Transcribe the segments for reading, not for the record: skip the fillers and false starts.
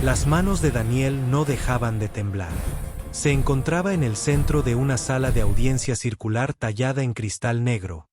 Las manos de Daniel no dejaban de temblar. Se encontraba en el centro de una sala de audiencia circular tallada en cristal negro,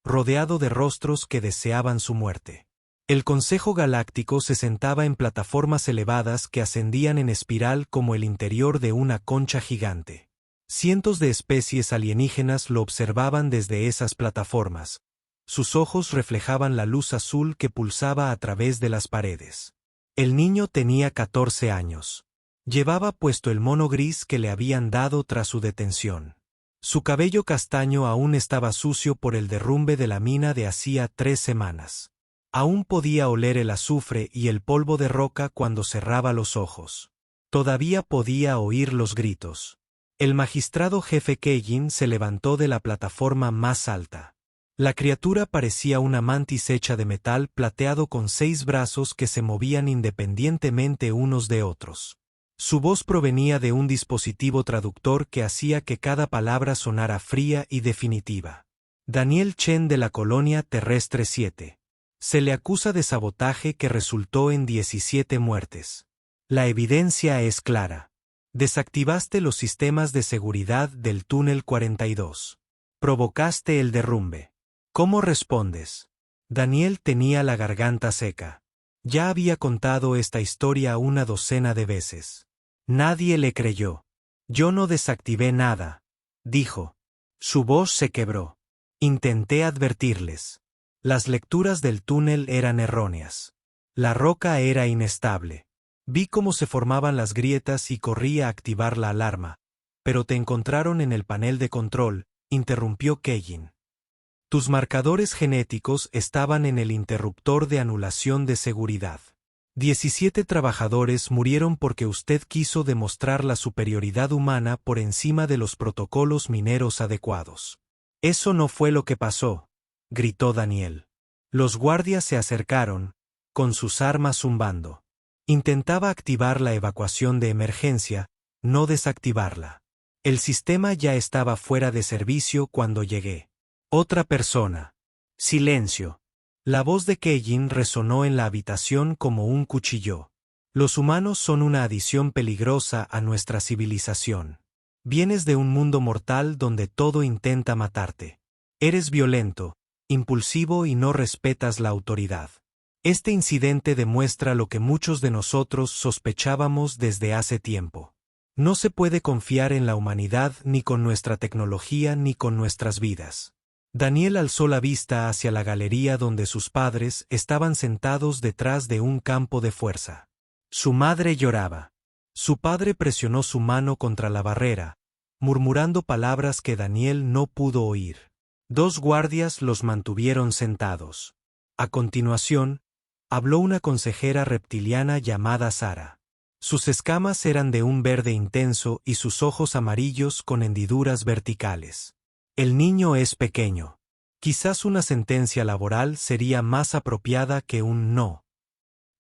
rodeado de rostros que deseaban su muerte. El Consejo Galáctico se sentaba en plataformas elevadas que ascendían en espiral como el interior de una concha gigante. Cientos de especies alienígenas lo observaban desde esas plataformas. Sus ojos reflejaban la luz azul que pulsaba a través de las paredes. El niño tenía 14 años. Llevaba puesto el mono gris que le habían dado tras su detención. Su cabello castaño aún estaba sucio por el derrumbe de la mina de hacía 3 semanas. Aún podía oler el azufre y el polvo de roca cuando cerraba los ojos. Todavía podía oír los gritos. El magistrado jefe Keijin se levantó de la plataforma más alta. La criatura parecía una mantis hecha de metal plateado con 6 brazos que se movían independientemente unos de otros. Su voz provenía de un dispositivo traductor que hacía que cada palabra sonara fría y definitiva. Daniel Chen de la Colonia Terrestre 7. Se le acusa de sabotaje que resultó en 17 muertes. La evidencia es clara. Desactivaste los sistemas de seguridad del túnel 42. Provocaste el derrumbe. ¿Cómo respondes? Daniel tenía la garganta seca. Ya había contado esta historia una docena de veces. Nadie le creyó. Yo no desactivé nada, dijo. Su voz se quebró. Intenté advertirles. Las lecturas del túnel eran erróneas. La roca era inestable. Vi cómo se formaban las grietas y corrí a activar la alarma. Pero te encontraron en el panel de control, interrumpió Keijin. Tus marcadores genéticos estaban en el interruptor de anulación de seguridad. 17 trabajadores murieron porque usted quiso demostrar la superioridad humana por encima de los protocolos mineros adecuados. Eso no fue lo que pasó, gritó Daniel. Los guardias se acercaron, con sus armas zumbando. Intentaba activar la evacuación de emergencia, no desactivarla. El sistema ya estaba fuera de servicio cuando llegué. Otra persona. Silencio. La voz de Keijin resonó en la habitación como un cuchillo. Los humanos son una adición peligrosa a nuestra civilización. Vienes de un mundo mortal donde todo intenta matarte. Eres violento, impulsivo y no respetas la autoridad. Este incidente demuestra lo que muchos de nosotros sospechábamos desde hace tiempo. No se puede confiar en la humanidad ni con nuestra tecnología ni con nuestras vidas. Daniel alzó la vista hacia la galería donde sus padres estaban sentados detrás de un campo de fuerza. Su madre lloraba. Su padre presionó su mano contra la barrera, murmurando palabras que Daniel no pudo oír. 2 guardias los mantuvieron sentados. A continuación, habló una consejera reptiliana llamada Sara. Sus escamas eran de un verde intenso y sus ojos amarillos con hendiduras verticales. El niño es pequeño. Quizás una sentencia laboral sería más apropiada que un no.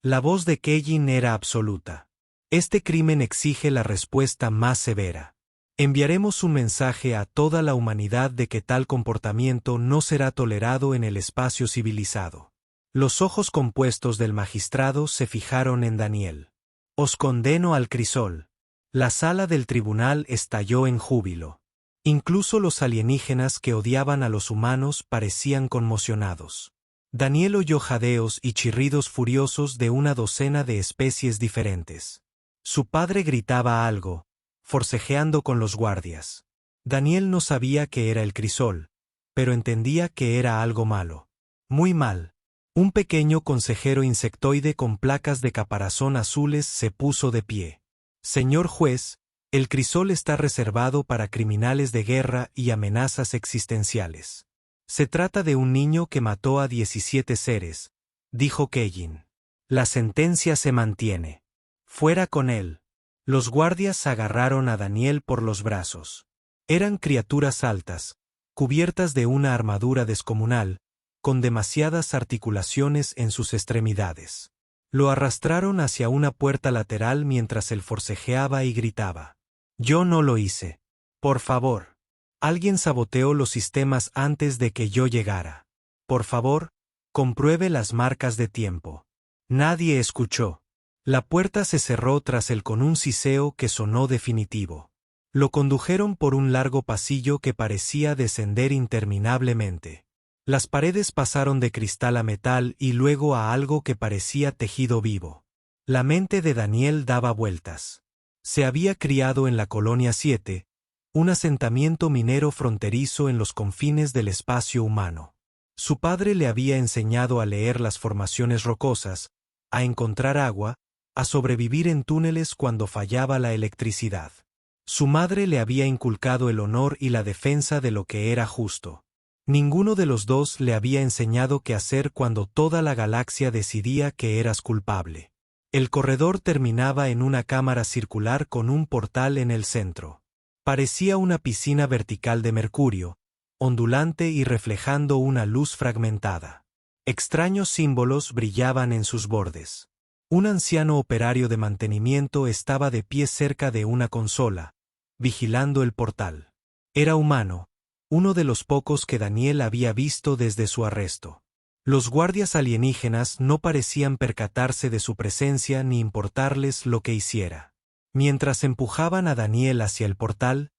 La voz de Keijin era absoluta. Este crimen exige la respuesta más severa. Enviaremos un mensaje a toda la humanidad de que tal comportamiento no será tolerado en el espacio civilizado. Los ojos compuestos del magistrado se fijaron en Daniel. Os condeno al crisol. La sala del tribunal estalló en júbilo. Incluso los alienígenas que odiaban a los humanos parecían conmocionados. Daniel oyó jadeos y chirridos furiosos de una docena de especies diferentes. Su padre gritaba algo, forcejeando con los guardias. Daniel no sabía que era el crisol, pero entendía que era algo malo. Muy mal. Un pequeño consejero insectoide con placas de caparazón azules se puso de pie. Señor juez, el crisol está reservado para criminales de guerra y amenazas existenciales. Se trata de un niño que mató a 17 seres, dijo Keijin. La sentencia se mantiene. Fuera con él. Los guardias agarraron a Daniel por los brazos. Eran criaturas altas, cubiertas de una armadura descomunal, con demasiadas articulaciones en sus extremidades. Lo arrastraron hacia una puerta lateral mientras él forcejeaba y gritaba. Yo no lo hice. Por favor. Alguien saboteó los sistemas antes de que yo llegara. Por favor, compruebe las marcas de tiempo. Nadie escuchó. La puerta se cerró tras él con un siseo que sonó definitivo. Lo condujeron por un largo pasillo que parecía descender interminablemente. Las paredes pasaron de cristal a metal y luego a algo que parecía tejido vivo. La mente de Daniel daba vueltas. Se había criado en la Colonia 7, un asentamiento minero fronterizo en los confines del espacio humano. Su padre le había enseñado a leer las formaciones rocosas, a encontrar agua, a sobrevivir en túneles cuando fallaba la electricidad. Su madre le había inculcado el honor y la defensa de lo que era justo. Ninguno de los dos le había enseñado qué hacer cuando toda la galaxia decidía que eras culpable. El corredor terminaba en una cámara circular con un portal en el centro. Parecía una piscina vertical de mercurio, ondulante y reflejando una luz fragmentada. Extraños símbolos brillaban en sus bordes. Un anciano operario de mantenimiento estaba de pie cerca de una consola, vigilando el portal. Era humano, uno de los pocos que Daniel había visto desde su arresto. Los guardias alienígenas no parecían percatarse de su presencia ni importarles lo que hiciera. Mientras empujaban a Daniel hacia el portal,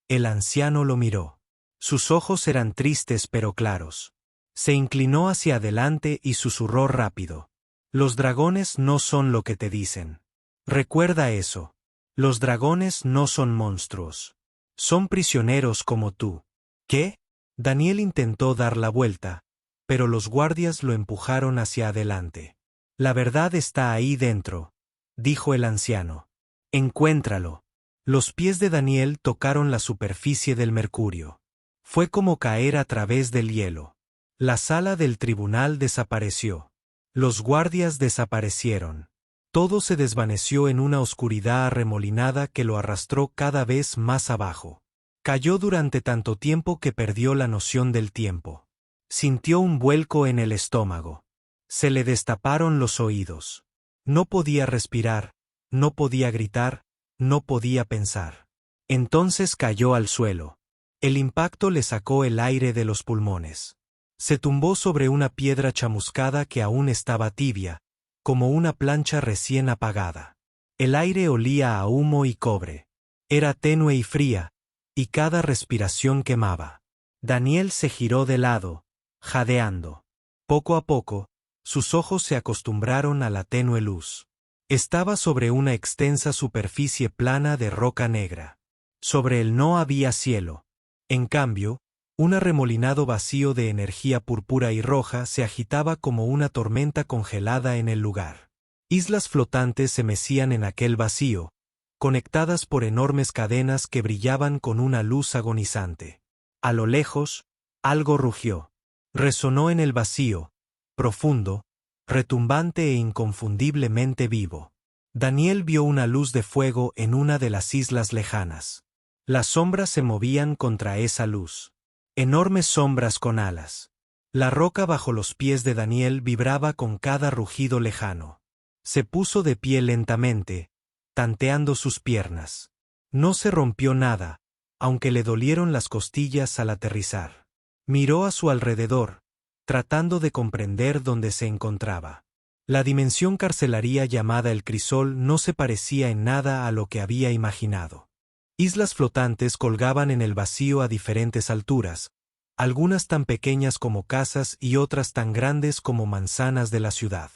el anciano lo miró. Sus ojos eran tristes pero claros. Se inclinó hacia adelante y susurró rápido. Los dragones no son lo que te dicen. Recuerda eso. Los dragones no son monstruos. Son prisioneros como tú. ¿Qué? Daniel intentó dar la vuelta, pero los guardias lo empujaron hacia adelante. La verdad está ahí dentro, dijo el anciano. Encuéntralo. Los pies de Daniel tocaron la superficie del mercurio. Fue como caer a través del hielo. La sala del tribunal desapareció. Los guardias desaparecieron. Todo se desvaneció en una oscuridad arremolinada que lo arrastró cada vez más abajo. Cayó durante tanto tiempo que perdió la noción del tiempo. Sintió un vuelco en el estómago. Se le destaparon los oídos. No podía respirar, no podía gritar, no podía pensar. Entonces cayó al suelo. El impacto le sacó el aire de los pulmones. Se tumbó sobre una piedra chamuscada que aún estaba tibia, como una plancha recién apagada. El aire olía a humo y cobre. Era tenue y fría, y cada respiración quemaba. Daniel se giró de lado, jadeando. Poco a poco, sus ojos se acostumbraron a la tenue luz. Estaba sobre una extensa superficie plana de roca negra. Sobre él no había cielo. En cambio, un arremolinado vacío de energía púrpura y roja se agitaba como una tormenta congelada en el lugar. Islas flotantes se mecían en aquel vacío, conectadas por enormes cadenas que brillaban con una luz agonizante. A lo lejos, algo rugió. Resonó en el vacío, profundo, retumbante e inconfundiblemente vivo. Daniel vio una luz de fuego en una de las islas lejanas. Las sombras se movían contra esa luz. Enormes sombras con alas. La roca bajo los pies de Daniel vibraba con cada rugido lejano. Se puso de pie lentamente, tanteando sus piernas. No se rompió nada, aunque le dolieron las costillas al aterrizar. Miró a su alrededor, tratando de comprender dónde se encontraba. La dimensión carcelaria llamada el crisol no se parecía en nada a lo que había imaginado. Islas flotantes colgaban en el vacío a diferentes alturas, algunas tan pequeñas como casas y otras tan grandes como manzanas de la ciudad.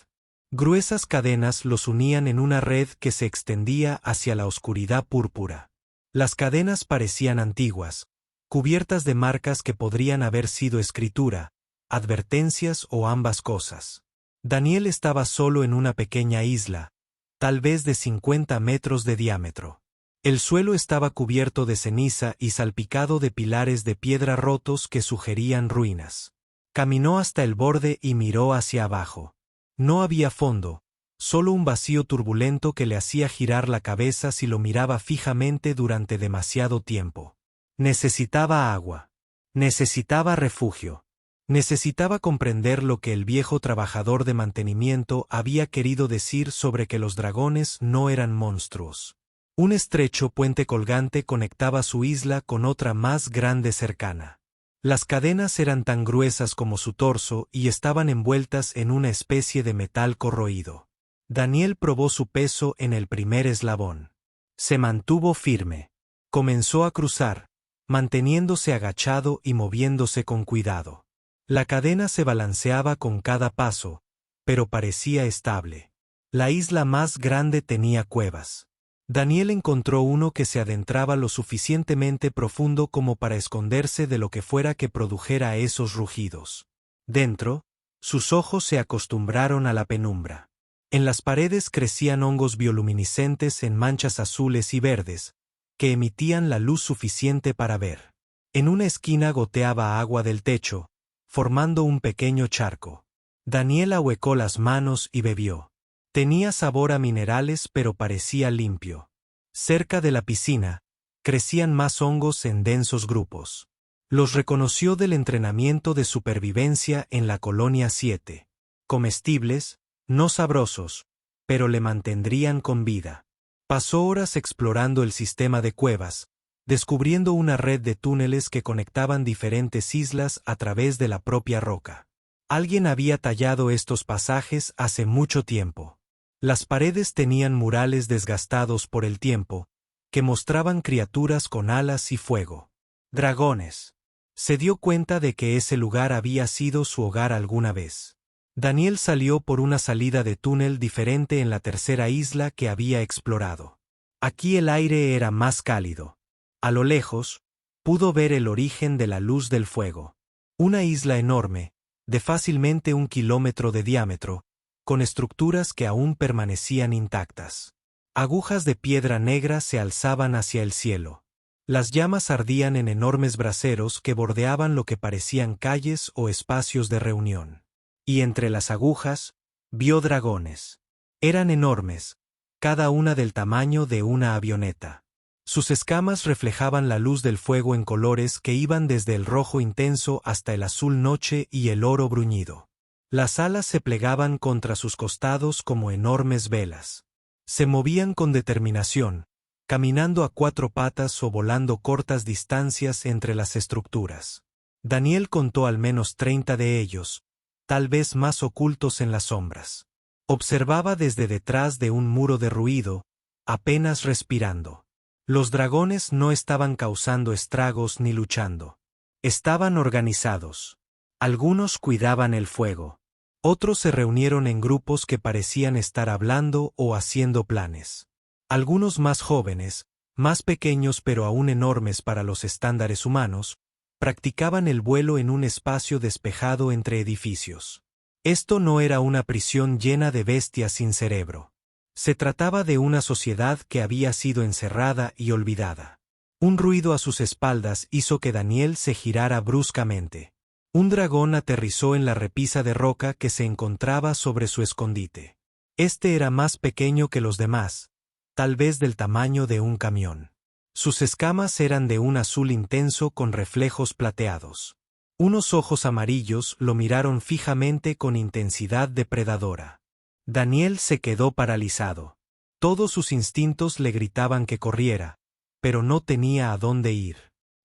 Gruesas cadenas los unían en una red que se extendía hacia la oscuridad púrpura. Las cadenas parecían antiguas, cubiertas de marcas que podrían haber sido escritura, advertencias o ambas cosas. Daniel estaba solo en una pequeña isla, tal vez de 50 metros de diámetro. El suelo estaba cubierto de ceniza y salpicado de pilares de piedra rotos que sugerían ruinas. Caminó hasta el borde y miró hacia abajo. No había fondo, solo un vacío turbulento que le hacía girar la cabeza si lo miraba fijamente durante demasiado tiempo. Necesitaba agua. Necesitaba refugio. Necesitaba comprender lo que el viejo trabajador de mantenimiento había querido decir sobre que los dragones no eran monstruos. Un estrecho puente colgante conectaba su isla con otra más grande cercana. Las cadenas eran tan gruesas como su torso y estaban envueltas en una especie de metal corroído. Daniel probó su peso en el primer eslabón. Se mantuvo firme. Comenzó a cruzar, manteniéndose agachado y moviéndose con cuidado. La cadena se balanceaba con cada paso, pero parecía estable. La isla más grande tenía cuevas. Daniel encontró uno que se adentraba lo suficientemente profundo como para esconderse de lo que fuera que produjera esos rugidos. Dentro, sus ojos se acostumbraron a la penumbra. En las paredes crecían hongos bioluminiscentes en manchas azules y verdes, que emitían la luz suficiente para ver. En una esquina goteaba agua del techo, formando un pequeño charco. Daniel ahuecó las manos y bebió. Tenía sabor a minerales pero parecía limpio. Cerca de la piscina, crecían más hongos en densos grupos. Los reconoció del entrenamiento de supervivencia en la Colonia 7. Comestibles, no sabrosos, pero le mantendrían con vida. Pasó horas explorando el sistema de cuevas, descubriendo una red de túneles que conectaban diferentes islas a través de la propia roca. Alguien había tallado estos pasajes hace mucho tiempo. Las paredes tenían murales desgastados por el tiempo, que mostraban criaturas con alas y fuego. Dragones. Se dio cuenta de que ese lugar había sido su hogar alguna vez. Daniel salió por una salida de túnel diferente en la tercera isla que había explorado. Aquí el aire era más cálido. A lo lejos, pudo ver el origen de la luz del fuego. Una isla enorme, de fácilmente 1 kilómetro de diámetro, con estructuras que aún permanecían intactas. Agujas de piedra negra se alzaban hacia el cielo. Las llamas ardían en enormes braseros que bordeaban lo que parecían calles o espacios de reunión. Y entre las agujas, vio dragones. Eran enormes, cada una del tamaño de una avioneta. Sus escamas reflejaban la luz del fuego en colores que iban desde el rojo intenso hasta el azul noche y el oro bruñido. Las alas se plegaban contra sus costados como enormes velas. Se movían con determinación, caminando a 4 patas o volando cortas distancias entre las estructuras. Daniel contó al menos 30 de ellos, tal vez más ocultos en las sombras. Observaba desde detrás de un muro de ruido, apenas respirando. Los dragones no estaban causando estragos ni luchando. Estaban organizados. Algunos cuidaban el fuego. Otros se reunieron en grupos que parecían estar hablando o haciendo planes. Algunos más jóvenes, más pequeños pero aún enormes para los estándares humanos, practicaban el vuelo en un espacio despejado entre edificios. Esto no era una prisión llena de bestias sin cerebro. Se trataba de una sociedad que había sido encerrada y olvidada. Un ruido a sus espaldas hizo que Daniel se girara bruscamente. Un dragón aterrizó en la repisa de roca que se encontraba sobre su escondite. Este era más pequeño que los demás, tal vez del tamaño de un camión. Sus escamas eran de un azul intenso con reflejos plateados. Unos ojos amarillos lo miraron fijamente con intensidad depredadora. Daniel se quedó paralizado. Todos sus instintos le gritaban que corriera, pero no tenía a dónde ir.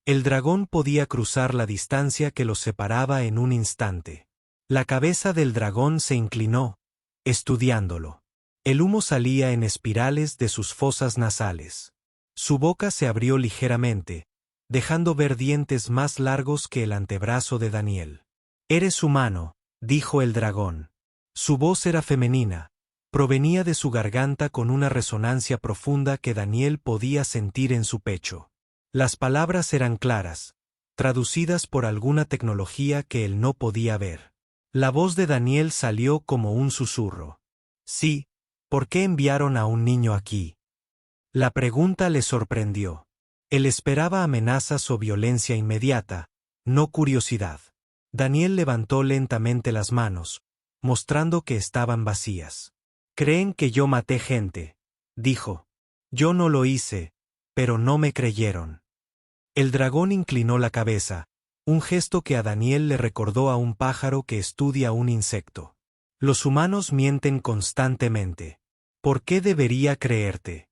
El dragón podía cruzar la distancia que los separaba en un instante. La cabeza del dragón se inclinó, estudiándolo. El humo salía en espirales de sus fosas nasales. Su boca se abrió ligeramente, dejando ver dientes más largos que el antebrazo de Daniel. «Eres humano», dijo el dragón. Su voz era femenina, provenía de su garganta con una resonancia profunda que Daniel podía sentir en su pecho. Las palabras eran claras, traducidas por alguna tecnología que él no podía ver. La voz de Daniel salió como un susurro. «Sí, ¿por qué enviaron a un niño aquí?» La pregunta le sorprendió. Él esperaba amenazas o violencia inmediata, no curiosidad. Daniel levantó lentamente las manos, mostrando que estaban vacías. «Creen que yo maté gente», dijo. «Yo no lo hice, pero no me creyeron». El dragón inclinó la cabeza, un gesto que a Daniel le recordó a un pájaro que estudia un insecto. «Los humanos mienten constantemente. ¿Por qué debería creerte?»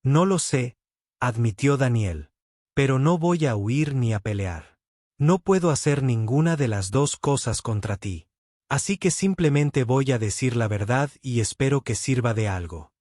«No lo sé», admitió Daniel. «Pero no voy a huir ni a pelear. No puedo hacer ninguna de las dos cosas contra ti». Así que simplemente voy a decir la verdad y espero que sirva de algo.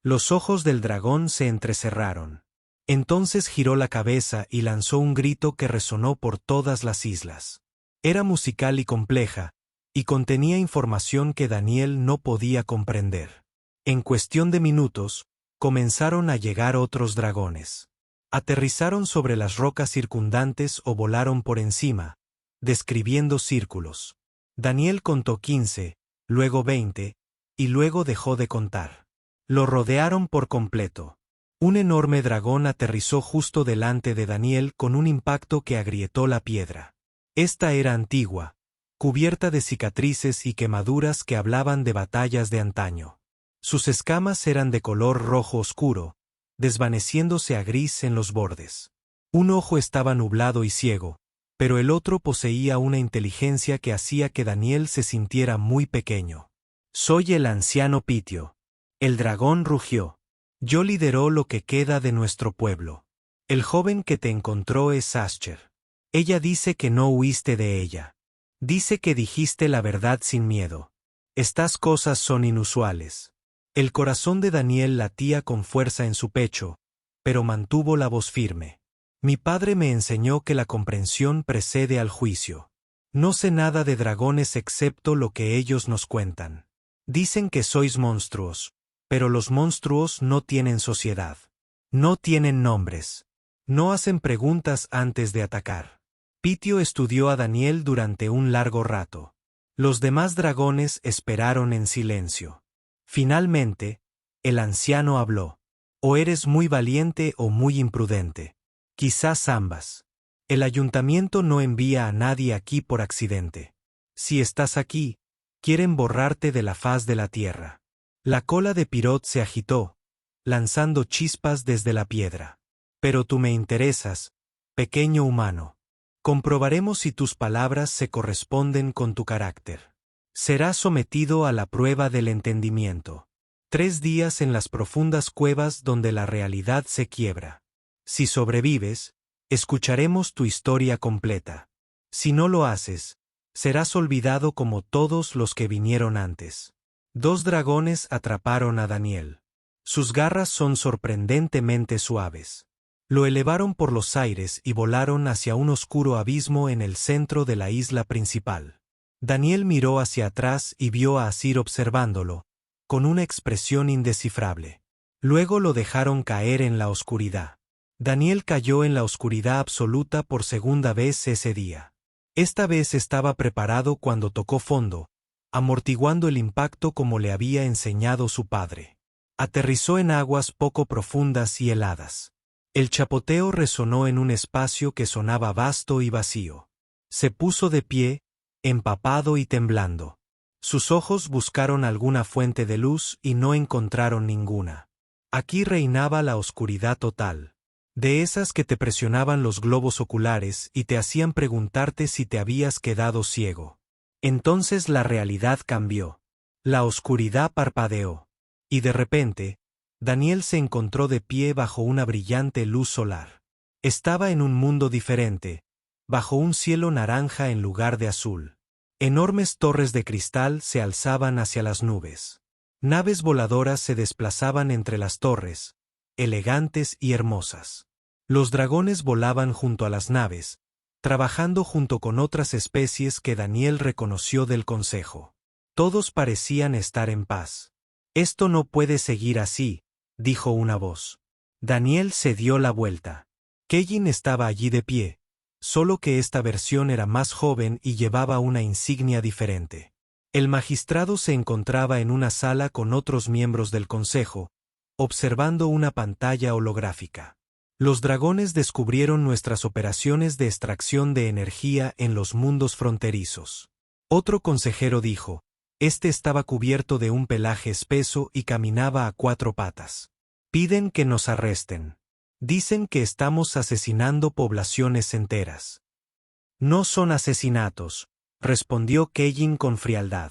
Los ojos del dragón se entrecerraron. Entonces giró la cabeza y lanzó un grito que resonó por todas las islas. Era musical y compleja, y contenía información que Daniel no podía comprender. En cuestión de minutos, comenzaron a llegar otros dragones. Aterrizaron sobre las rocas circundantes o volaron por encima, describiendo círculos. Daniel contó 15, luego 20, y luego dejó de contar. Lo rodearon por completo. Un enorme dragón aterrizó justo delante de Daniel con un impacto que agrietó la piedra. Esta era antigua, cubierta de cicatrices y quemaduras que hablaban de batallas de antaño. Sus escamas eran de color rojo oscuro, desvaneciéndose a gris en los bordes. Un ojo estaba nublado y ciego, pero el otro poseía una inteligencia que hacía que Daniel se sintiera muy pequeño. Soy el anciano Pitio. El dragón rugió. Yo lidero lo que queda de nuestro pueblo. El joven que te encontró es Asher. Ella dice que no huiste de ella. Dice que dijiste la verdad sin miedo. Estas cosas son inusuales. El corazón de Daniel latía con fuerza en su pecho, pero mantuvo la voz firme. Mi padre me enseñó que la comprensión precede al juicio. No sé nada de dragones excepto lo que ellos nos cuentan. Dicen que sois monstruos, pero los monstruos no tienen sociedad. No tienen nombres. No hacen preguntas antes de atacar. Pitio estudió a Daniel durante un largo rato. Los demás dragones esperaron en silencio. Finalmente, el anciano habló. O eres muy valiente o muy imprudente. Quizás ambas. El ayuntamiento no envía a nadie aquí por accidente. Si estás aquí, quieren borrarte de la faz de la tierra. La cola de Pirot se agitó, lanzando chispas desde la piedra. Pero tú me interesas, pequeño humano. Comprobaremos si tus palabras se corresponden con tu carácter. Serás sometido a la prueba del entendimiento. 3 días en las profundas cuevas donde la realidad se quiebra. Si sobrevives, escucharemos tu historia completa. Si no lo haces, serás olvidado como todos los que vinieron antes. 2 dragones atraparon a Daniel. Sus garras son sorprendentemente suaves. Lo elevaron por los aires y volaron hacia un oscuro abismo en el centro de la isla principal. Daniel miró hacia atrás y vio a Asir observándolo, con una expresión indescifrable. Luego lo dejaron caer en la oscuridad. Daniel cayó en la oscuridad absoluta por segunda vez ese día. Esta vez estaba preparado cuando tocó fondo, amortiguando el impacto como le había enseñado su padre. Aterrizó en aguas poco profundas y heladas. El chapoteo resonó en un espacio que sonaba vasto y vacío. Se puso de pie, empapado y temblando. Sus ojos buscaron alguna fuente de luz y no encontraron ninguna. Aquí reinaba la oscuridad total. De esas que te presionaban los globos oculares y te hacían preguntarte si te habías quedado ciego. Entonces la realidad cambió. La oscuridad parpadeó. Y de repente, Daniel se encontró de pie bajo una brillante luz solar. Estaba en un mundo diferente, bajo un cielo naranja en lugar de azul. Enormes torres de cristal se alzaban hacia las nubes. Naves voladoras se desplazaban entre las torres, elegantes y hermosas. Los dragones volaban junto a las naves, trabajando junto con otras especies que Daniel reconoció del consejo. Todos parecían estar en paz. Esto no puede seguir así, dijo una voz. Daniel se dio la vuelta. Keyin estaba allí de pie, solo que esta versión era más joven y llevaba una insignia diferente. El magistrado se encontraba en una sala con otros miembros del consejo, observando una pantalla holográfica. Los dragones descubrieron nuestras operaciones de extracción de energía en los mundos fronterizos. Otro consejero dijo, este estaba cubierto de un pelaje espeso y caminaba a 4 patas. Piden que nos arresten. Dicen que estamos asesinando poblaciones enteras. No son asesinatos, respondió Keyin con frialdad.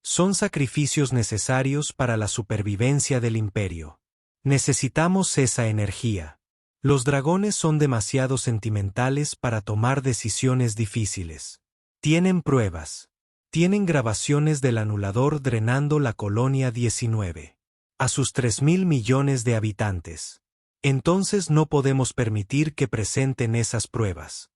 Son sacrificios necesarios para la supervivencia del imperio. Necesitamos esa energía. Los dragones son demasiado sentimentales para tomar decisiones difíciles. Tienen pruebas. Tienen grabaciones del anulador drenando la colonia 19. A sus 3.000 millones de habitantes. Entonces no podemos permitir que presenten esas pruebas.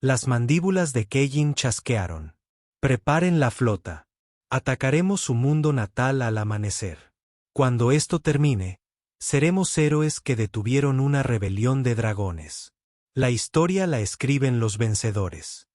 Las mandíbulas de Keijin chasquearon. Preparen la flota. Atacaremos su mundo natal al amanecer. Cuando esto termine, seremos héroes que detuvieron una rebelión de dragones. La historia la escriben los vencedores.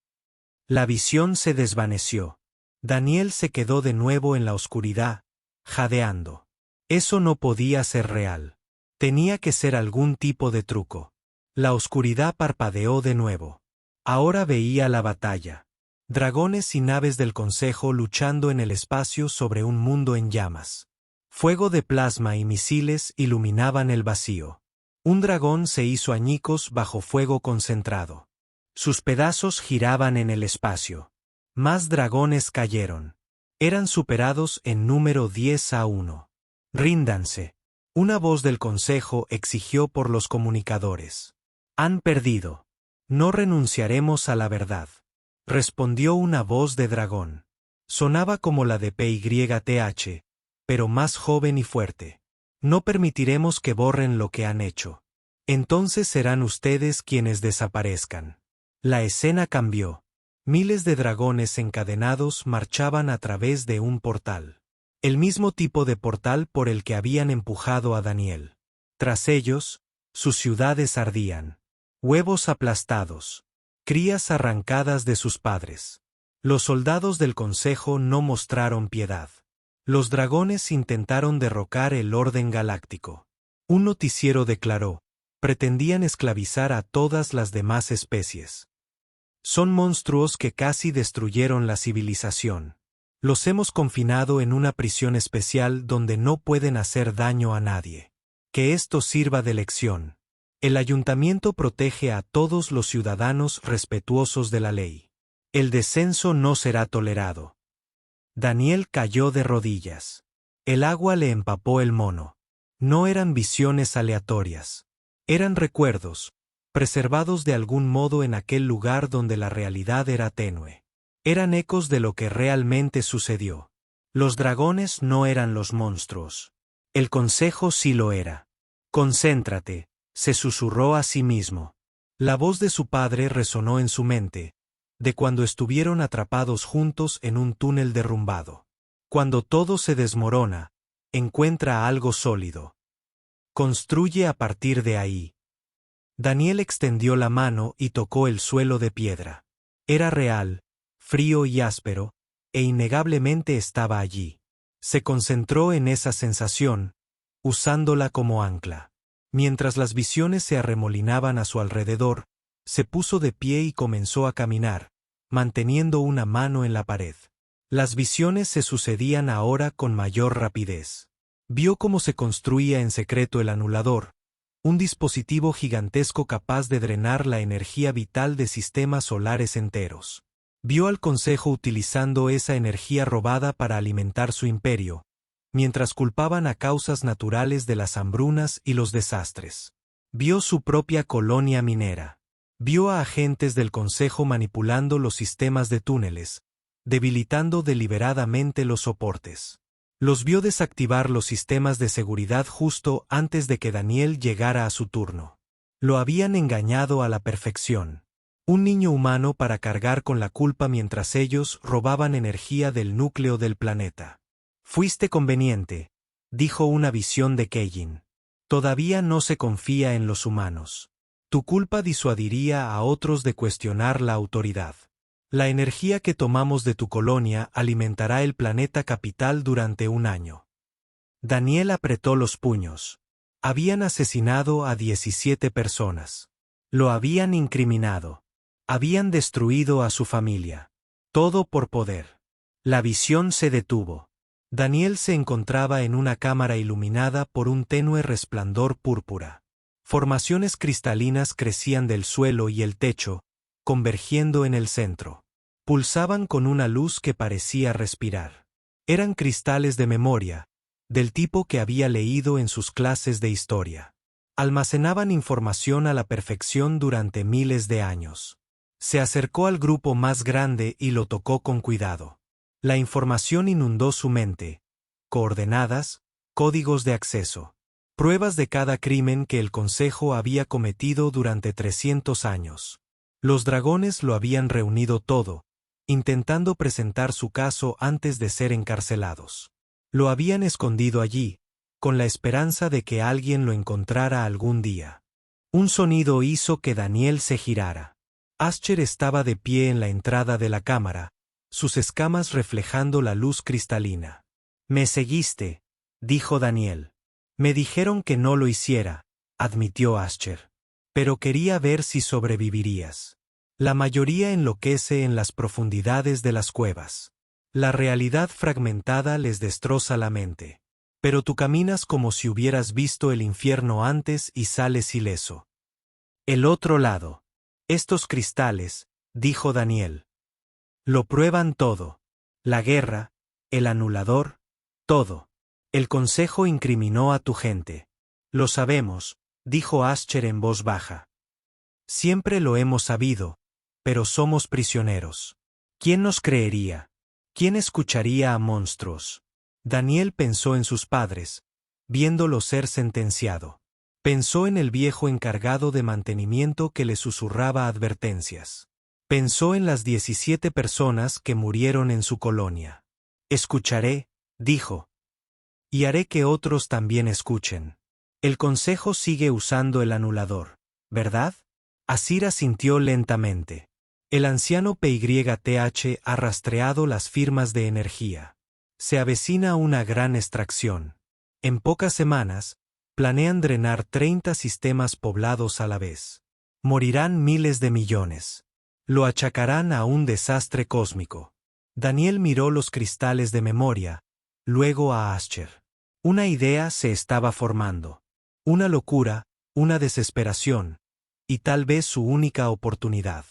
La visión se desvaneció. Daniel se quedó de nuevo en la oscuridad, jadeando. Eso no podía ser real. Tenía que ser algún tipo de truco. La oscuridad parpadeó de nuevo. Ahora veía la batalla. Dragones y naves del Consejo luchando en el espacio sobre un mundo en llamas. Fuego de plasma y misiles iluminaban el vacío. Un dragón se hizo añicos bajo fuego concentrado. Sus pedazos giraban en el espacio. Más dragones cayeron. Eran superados en número 10-1. Ríndanse. Una voz del Consejo exigió por los comunicadores. Han perdido. No renunciaremos a la verdad. Respondió una voz de dragón. Sonaba como la de PYTH, pero más joven y fuerte. No permitiremos que borren lo que han hecho. Entonces serán ustedes quienes desaparezcan. La escena cambió. Miles de dragones encadenados marchaban a través de un portal. El mismo tipo de portal por el que habían empujado a Daniel. Tras ellos, sus ciudades ardían. Huevos aplastados. Crías arrancadas de sus padres. Los soldados del Consejo no mostraron piedad. Los dragones intentaron derrocar el orden galáctico. Un noticiero declaró: pretendían esclavizar a todas las demás especies. Son monstruos que casi destruyeron la civilización. Los hemos confinado en una prisión especial donde no pueden hacer daño a nadie. Que esto sirva de lección. El ayuntamiento protege a todos los ciudadanos respetuosos de la ley. El descenso no será tolerado. Daniel cayó de rodillas. El agua le empapó el mono. No eran visiones aleatorias. Eran recuerdos, preservados de algún modo en aquel lugar donde la realidad era tenue. Eran ecos de lo que realmente sucedió. Los dragones no eran los monstruos. El Consejo sí lo era. Concéntrate, se susurró a sí mismo. La voz de su padre resonó en su mente, de cuando estuvieron atrapados juntos en un túnel derrumbado. Cuando todo se desmorona, encuentra algo sólido. Construye a partir de ahí. Daniel extendió la mano y tocó el suelo de piedra. Era real, frío y áspero, e innegablemente estaba allí. Se concentró en esa sensación, usándola como ancla. Mientras las visiones se arremolinaban a su alrededor, se puso de pie y comenzó a caminar, manteniendo una mano en la pared. Las visiones se sucedían ahora con mayor rapidez. Vio cómo se construía en secreto el anulador, un dispositivo gigantesco capaz de drenar la energía vital de sistemas solares enteros. Vio al Consejo utilizando esa energía robada para alimentar su imperio, mientras culpaban a causas naturales de las hambrunas y los desastres. Vio su propia colonia minera. Vio a agentes del Consejo manipulando los sistemas de túneles, debilitando deliberadamente los soportes. Los vio desactivar los sistemas de seguridad justo antes de que Daniel llegara a su turno. Lo habían engañado a la perfección. Un niño humano para cargar con la culpa mientras ellos robaban energía del núcleo del planeta. Fuiste conveniente, dijo una visión de Keijin. Todavía no se confía en los humanos. Tu culpa disuadiría a otros de cuestionar la autoridad. La energía que tomamos de tu colonia alimentará el planeta capital durante un año. Daniel apretó los puños. Habían asesinado a 17 personas. Lo habían incriminado. Habían destruido a su familia. Todo por poder. La visión se detuvo. Daniel se encontraba en una cámara iluminada por un tenue resplandor púrpura. Formaciones cristalinas crecían del suelo y el techo, convergiendo en el centro. Pulsaban con una luz que parecía respirar. Eran cristales de memoria, del tipo que había leído en sus clases de historia. Almacenaban información a la perfección durante miles de años. Se acercó al grupo más grande y lo tocó con cuidado. La información inundó su mente. Coordenadas, códigos de acceso. Pruebas de cada crimen que el Consejo había cometido durante 300 años. Los dragones lo habían reunido todo, intentando presentar su caso antes de ser encarcelados. Lo habían escondido allí, con la esperanza de que alguien lo encontrara algún día. Un sonido hizo que Daniel se girara. Ascher estaba de pie en la entrada de la cámara, sus escamas reflejando la luz cristalina. «Me seguiste», dijo Daniel. «Me dijeron que no lo hiciera», admitió Ascher. «Pero quería ver si sobrevivirías. La mayoría enloquece en las profundidades de las cuevas. La realidad fragmentada les destroza la mente. Pero tú caminas como si hubieras visto el infierno antes y sales ileso». «El otro lado. Estos cristales», dijo Daniel. «Lo prueban todo. La guerra, el anulador, todo. El Consejo incriminó a tu gente». «Lo sabemos», dijo Ascher en voz baja. «Siempre lo hemos sabido, pero somos prisioneros. ¿Quién nos creería? ¿Quién escucharía a monstruos?» Daniel pensó en sus padres, viéndolo ser sentenciado. Pensó en el viejo encargado de mantenimiento que le susurraba advertencias. Pensó en las 17 personas que murieron en su colonia. «Escucharé», dijo. «Y haré que otros también escuchen. El Consejo sigue usando el anulador, ¿verdad?» Asir asintió lentamente. El anciano PYTH ha rastreado las firmas de energía. Se avecina una gran extracción. En pocas semanas, planean drenar 30 sistemas poblados a la vez. Morirán miles de millones. Lo achacarán a un desastre cósmico. Daniel miró los cristales de memoria, luego a Ascher. Una idea se estaba formando. Una locura, una desesperación, y tal vez su única oportunidad.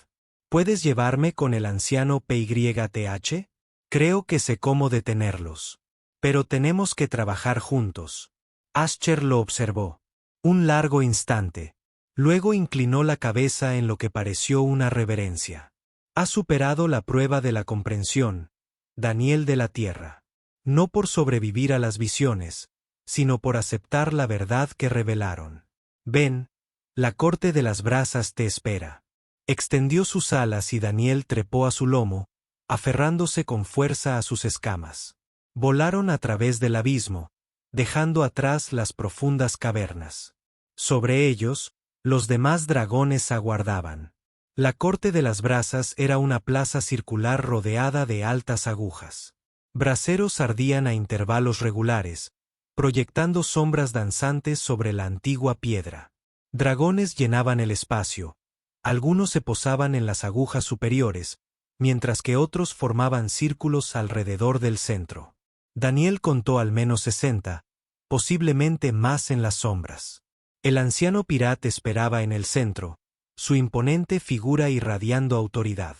¿Puedes llevarme con el anciano PYTH? Creo que sé cómo detenerlos. Pero tenemos que trabajar juntos. Ascher lo observó. Un largo instante. Luego inclinó la cabeza en lo que pareció una reverencia. «Has superado la prueba de la comprensión, Daniel de la Tierra. No por sobrevivir a las visiones, sino por aceptar la verdad que revelaron. Ven, la corte de las brasas te espera». Extendió sus alas y Daniel trepó a su lomo, aferrándose con fuerza a sus escamas. Volaron a través del abismo, dejando atrás las profundas cavernas. Sobre ellos, los demás dragones aguardaban. La corte de las brasas era una plaza circular rodeada de altas agujas. Braseros ardían a intervalos regulares, proyectando sombras danzantes sobre la antigua piedra. Dragones llenaban el espacio. Algunos se posaban en las agujas superiores, mientras que otros formaban círculos alrededor del centro. Daniel contó al menos 60, posiblemente más en las sombras. El anciano pirata esperaba en el centro, su imponente figura irradiando autoridad.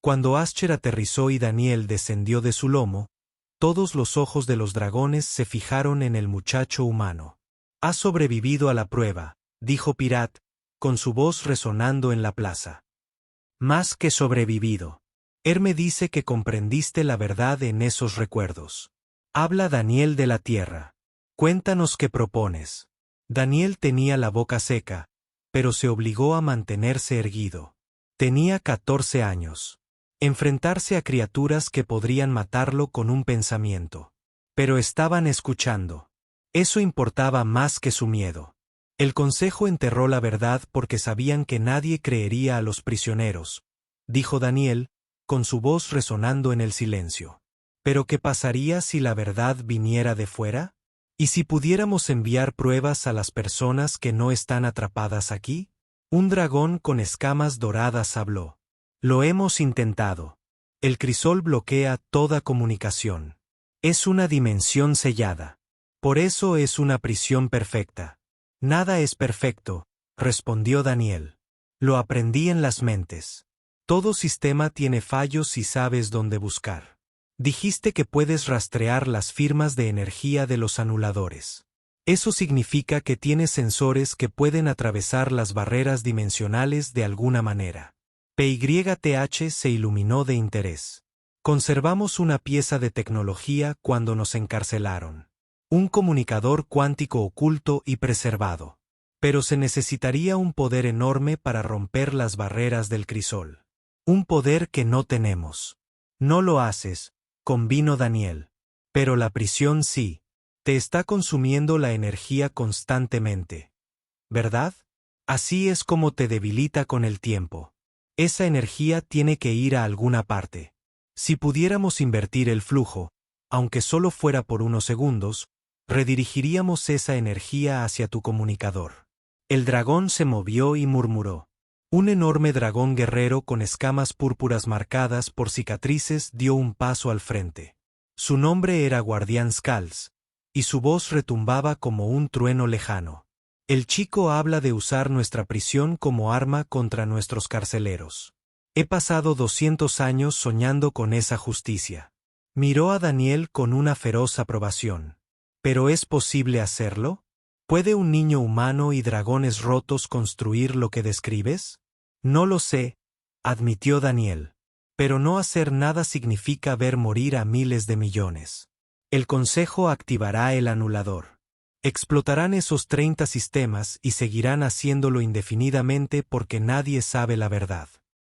Cuando Ascher aterrizó y Daniel descendió de su lomo, todos los ojos de los dragones se fijaron en el muchacho humano. «Has sobrevivido a la prueba», dijo Pirat, con su voz resonando en la plaza. «Más que sobrevivido. Me dice que comprendiste la verdad en esos recuerdos. Habla, Daniel de la Tierra. Cuéntanos qué propones». Daniel tenía la boca seca, pero se obligó a mantenerse erguido. Tenía 14 años. Enfrentarse a criaturas que podrían matarlo con un pensamiento. Pero estaban escuchando. Eso importaba más que su miedo. El Consejo enterró la verdad porque sabían que nadie creería a los prisioneros, dijo Daniel, con su voz resonando en el silencio. ¿Pero qué pasaría si la verdad viniera de fuera? ¿Y si pudiéramos enviar pruebas a las personas que no están atrapadas aquí? Un dragón con escamas doradas habló. «Lo hemos intentado. El crisol bloquea toda comunicación. Es una dimensión sellada. Por eso es una prisión perfecta». «Nada es perfecto», respondió Daniel. «Lo aprendí en las mentes. Todo sistema tiene fallos si sabes dónde buscar. Dijiste que puedes rastrear las firmas de energía de los anuladores. Eso significa que tienes sensores que pueden atravesar las barreras dimensionales de alguna manera». PYTH se iluminó de interés. Conservamos una pieza de tecnología cuando nos encarcelaron. Un comunicador cuántico oculto y preservado. Pero se necesitaría un poder enorme para romper las barreras del crisol. Un poder que no tenemos. No lo haces, convino Daniel. Pero la prisión sí. Te está consumiendo la energía constantemente. ¿Verdad? Así es como te debilita con el tiempo. Esa energía tiene que ir a alguna parte. Si pudiéramos invertir el flujo, aunque solo fuera por unos segundos, redirigiríamos esa energía hacia tu comunicador. El dragón se movió y murmuró. Un enorme dragón guerrero con escamas púrpuras marcadas por cicatrices dio un paso al frente. Su nombre era Guardián Skulls, y su voz retumbaba como un trueno lejano. El chico habla de usar nuestra prisión como arma contra nuestros carceleros. He pasado 200 años soñando con esa justicia. Miró a Daniel con una feroz aprobación. ¿Pero es posible hacerlo? ¿Puede un niño humano y dragones rotos construir lo que describes? No lo sé, admitió Daniel. Pero no hacer nada significa ver morir a miles de millones. El Consejo activará el anulador. Explotarán esos 30 sistemas y seguirán haciéndolo indefinidamente porque nadie sabe la verdad.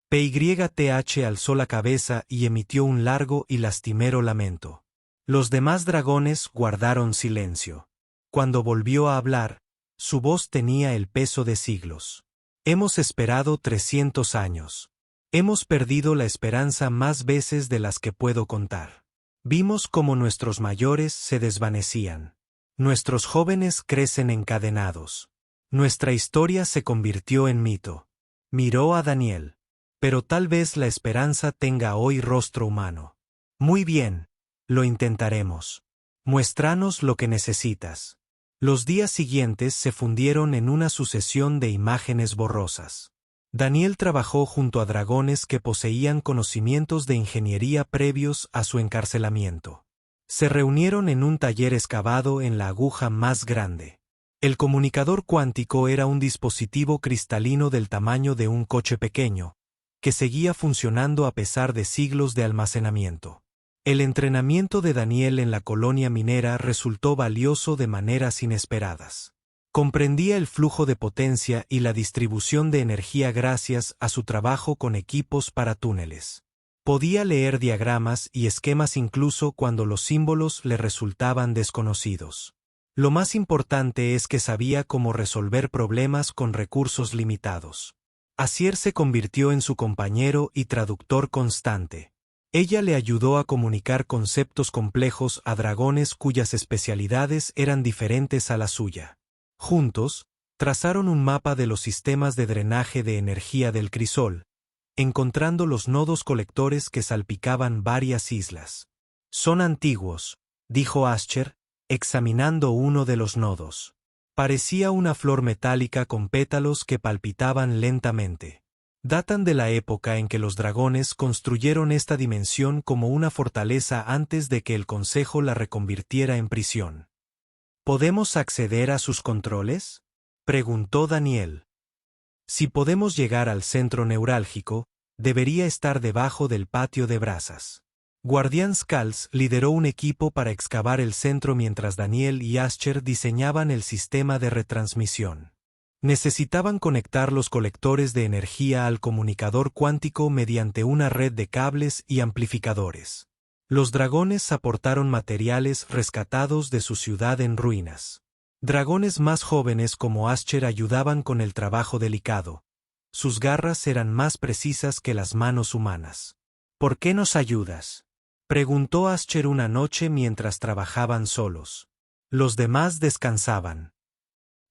PYTH alzó la cabeza y emitió un largo y lastimero lamento. Los demás dragones guardaron silencio. Cuando volvió a hablar, su voz tenía el peso de siglos. Hemos esperado 300 años. Hemos perdido la esperanza más veces de las que puedo contar. Vimos cómo nuestros mayores se desvanecían. Nuestros jóvenes crecen encadenados. Nuestra historia se convirtió en mito. Miró a Daniel. Pero tal vez la esperanza tenga hoy rostro humano. Muy bien, lo intentaremos. Muéstranos lo que necesitas. Los días siguientes se fundieron en una sucesión de imágenes borrosas. Daniel trabajó junto a dragones que poseían conocimientos de ingeniería previos a su encarcelamiento. Se reunieron en un taller excavado en la aguja más grande. El comunicador cuántico era un dispositivo cristalino del tamaño de un coche pequeño, que seguía funcionando a pesar de siglos de almacenamiento. El entrenamiento de Daniel en la colonia minera resultó valioso de maneras inesperadas. Comprendía el flujo de potencia y la distribución de energía gracias a su trabajo con equipos para túneles. Podía leer diagramas y esquemas incluso cuando los símbolos le resultaban desconocidos. Lo más importante es que sabía cómo resolver problemas con recursos limitados. Asier se convirtió en su compañero y traductor constante. Ella le ayudó a comunicar conceptos complejos a dragones cuyas especialidades eran diferentes a la suya. Juntos, trazaron un mapa de los sistemas de drenaje de energía del crisol, encontrando los nodos colectores que salpicaban varias islas. Son antiguos, dijo Ascher, examinando uno de los nodos. Parecía una flor metálica con pétalos que palpitaban lentamente. Datan de la época en que los dragones construyeron esta dimensión como una fortaleza antes de que el Consejo la reconvirtiera en prisión. ¿Podemos acceder a sus controles?, preguntó Daniel. Si podemos llegar al centro neurálgico, debería estar debajo del patio de brasas. Guardián Skulls lideró un equipo para excavar el centro mientras Daniel y Ascher diseñaban el sistema de retransmisión. Necesitaban conectar los colectores de energía al comunicador cuántico mediante una red de cables y amplificadores. Los dragones aportaron materiales rescatados de su ciudad en ruinas. Dragones más jóvenes como Ascher ayudaban con el trabajo delicado. Sus garras eran más precisas que las manos humanas. ¿Por qué nos ayudas?, preguntó Ascher una noche mientras trabajaban solos. Los demás descansaban.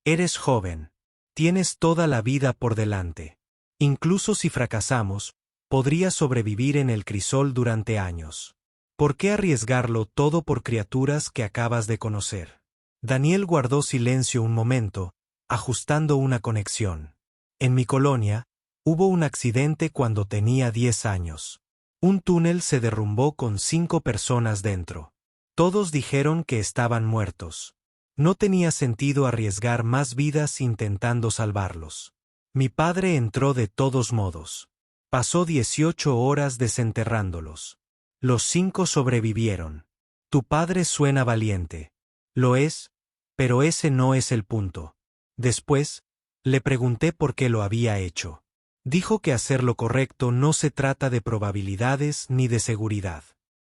Eres joven. Tienes toda la vida por delante. Incluso si fracasamos, podrías sobrevivir en el crisol durante años. ¿Por qué arriesgarlo todo por criaturas que acabas de conocer? Daniel guardó silencio un momento, ajustando una conexión. En mi colonia, hubo un accidente cuando tenía 10 años. Un túnel se derrumbó con 5 personas dentro. Todos dijeron que estaban muertos. No tenía sentido arriesgar más vidas intentando salvarlos. Mi padre entró de todos modos. Pasó 18 horas desenterrándolos. Los 5 sobrevivieron. Tu padre suena valiente. Lo es, pero ese no es el punto. Después, le pregunté por qué lo había hecho. Dijo que hacer lo correcto no se trata de probabilidades ni de seguridad.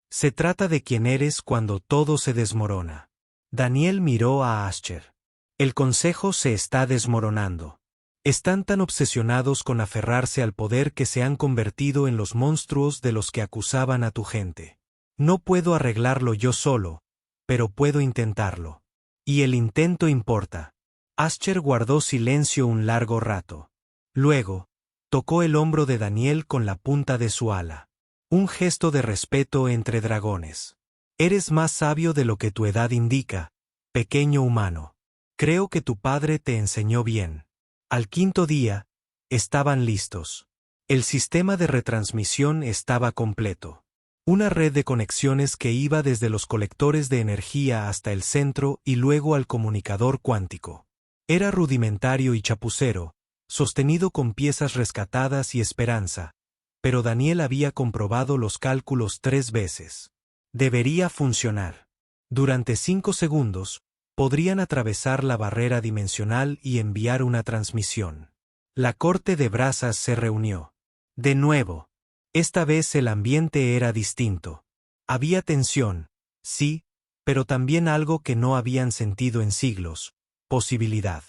Se trata de quién eres cuando todo se desmorona. Daniel miró a Ascher. El consejo se está desmoronando. Están tan obsesionados con aferrarse al poder que se han convertido en los monstruos de los que acusaban a tu gente. No puedo arreglarlo yo solo, pero puedo intentarlo. Y el intento importa. Ascher guardó silencio un largo rato. Luego, tocó el hombro de Daniel con la punta de su ala. Un gesto de respeto entre dragones. Eres más sabio de lo que tu edad indica, pequeño humano. Creo que tu padre te enseñó bien. Al 5.º día, estaban listos. El sistema de retransmisión estaba completo. Una red de conexiones que iba desde los colectores de energía hasta el centro y luego al comunicador cuántico. Era rudimentario y chapucero, sostenido con piezas rescatadas y esperanza, pero Daniel había comprobado los cálculos 3 veces. Debería funcionar. Durante 5 segundos, podrían atravesar la barrera dimensional y enviar una transmisión. La corte de brasas se reunió. De nuevo. Esta vez el ambiente era distinto. Había tensión, sí, pero también algo que no habían sentido en siglos: posibilidad.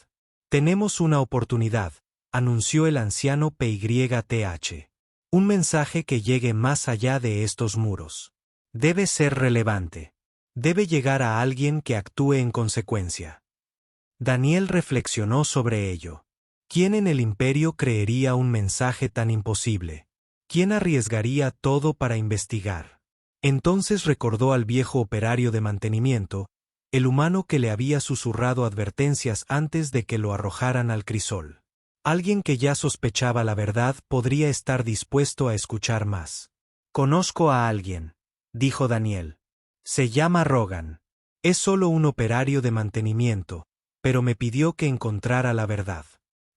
Tenemos una oportunidad, anunció el anciano PYTH. Un mensaje que llegue más allá de estos muros. Debe ser relevante. Debe llegar a alguien que actúe en consecuencia. Daniel reflexionó sobre ello. ¿Quién en el imperio creería un mensaje tan imposible? ¿Quién arriesgaría todo para investigar? Entonces recordó al viejo operario de mantenimiento, el humano que le había susurrado advertencias antes de que lo arrojaran al crisol. Alguien que ya sospechaba la verdad podría estar dispuesto a escuchar más. Conozco a alguien, dijo Daniel. Se llama Rogan. Es solo un operario de mantenimiento, pero me pidió que encontrara la verdad.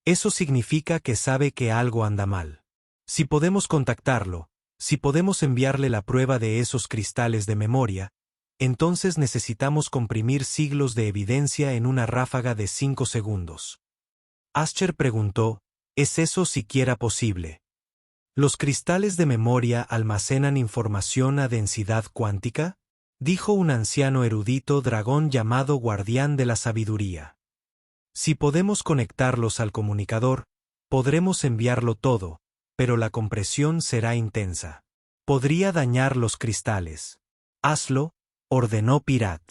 Eso significa que sabe que algo anda mal. Si podemos contactarlo, si podemos enviarle la prueba de esos cristales de memoria, entonces necesitamos comprimir siglos de evidencia en una ráfaga de 5 segundos. Ascher preguntó, ¿es eso siquiera posible? ¿Los cristales de memoria almacenan información a densidad cuántica? Dijo un anciano erudito dragón llamado Guardián de la Sabiduría. Si podemos conectarlos al comunicador, podremos enviarlo todo, pero la compresión será intensa. Podría dañar los cristales. Hazlo, ordenó Pirat.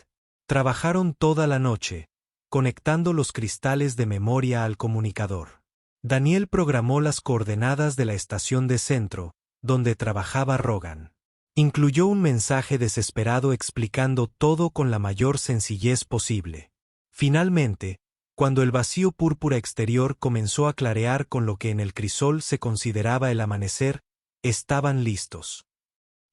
Trabajaron toda la noche, conectando los cristales de memoria al comunicador. Daniel programó las coordenadas de la estación de centro, donde trabajaba Rogan. Incluyó un mensaje desesperado explicando todo con la mayor sencillez posible. Finalmente, cuando el vacío púrpura exterior comenzó a clarear con lo que en el crisol se consideraba el amanecer, estaban listos.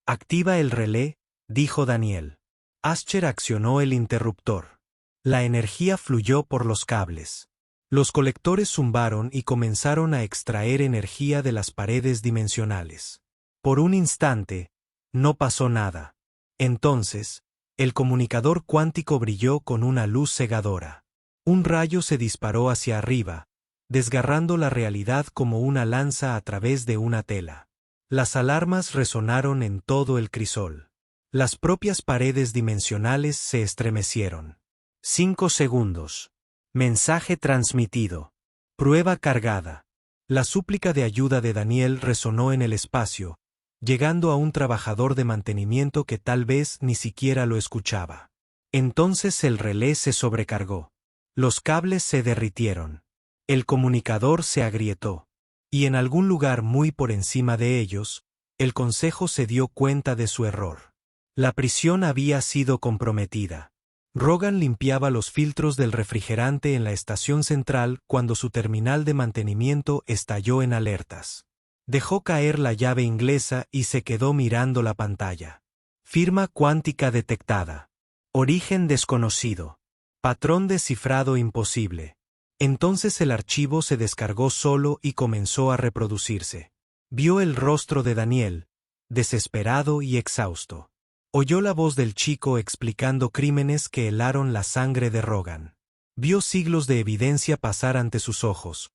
Activa el relé, dijo Daniel. Ascher accionó el interruptor. La energía fluyó por los cables. Los colectores zumbaron y comenzaron a extraer energía de las paredes dimensionales. Por un instante, no pasó nada. Entonces, el comunicador cuántico brilló con una luz cegadora. Un rayo se disparó hacia arriba, desgarrando la realidad como una lanza a través de una tela. Las alarmas resonaron en todo el crisol. Las propias paredes dimensionales se estremecieron. 5 segundos. Mensaje transmitido. Prueba cargada. La súplica de ayuda de Daniel resonó en el espacio, llegando a un trabajador de mantenimiento que tal vez ni siquiera lo escuchaba. Entonces el relé se sobrecargó. Los cables se derritieron. El comunicador se agrietó. Y en algún lugar muy por encima de ellos, el consejo se dio cuenta de su error. La prisión había sido comprometida. Rogan limpiaba los filtros del refrigerante en la estación central cuando su terminal de mantenimiento estalló en alertas. Dejó caer la llave inglesa y se quedó mirando la pantalla. Firma cuántica detectada. Origen desconocido. Patrón descifrado imposible. Entonces el archivo se descargó solo y comenzó a reproducirse. Vio el rostro de Daniel, desesperado y exhausto. Oyó la voz del chico explicando crímenes que helaron la sangre de Rogan. Vio siglos de evidencia pasar ante sus ojos,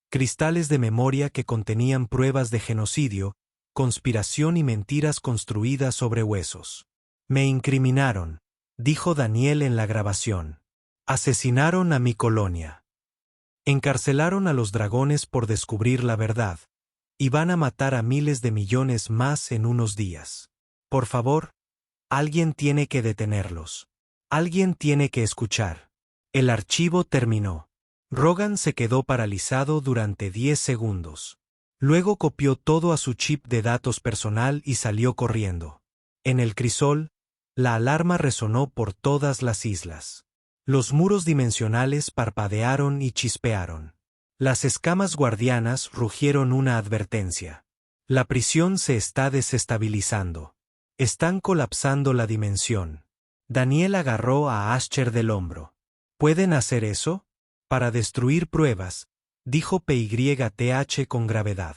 cristales de memoria que contenían pruebas de genocidio, conspiración y mentiras construidas sobre huesos. Me incriminaron, dijo Daniel en la grabación. Asesinaron a mi colonia. Encarcelaron a los dragones por descubrir la verdad, y van a matar a miles de millones más en unos días. Por favor, alguien tiene que detenerlos. Alguien tiene que escuchar. El archivo terminó. Rogan se quedó paralizado durante 10 segundos. Luego copió todo a su chip de datos personal y salió corriendo. En el crisol, la alarma resonó por todas las islas. Los muros dimensionales parpadearon y chispearon. Las escamas guardianas rugieron una advertencia. La prisión se está desestabilizando. Están colapsando la dimensión. Daniel agarró a Asher del hombro. ¿Pueden hacer eso? Para destruir pruebas, dijo PYTH con gravedad.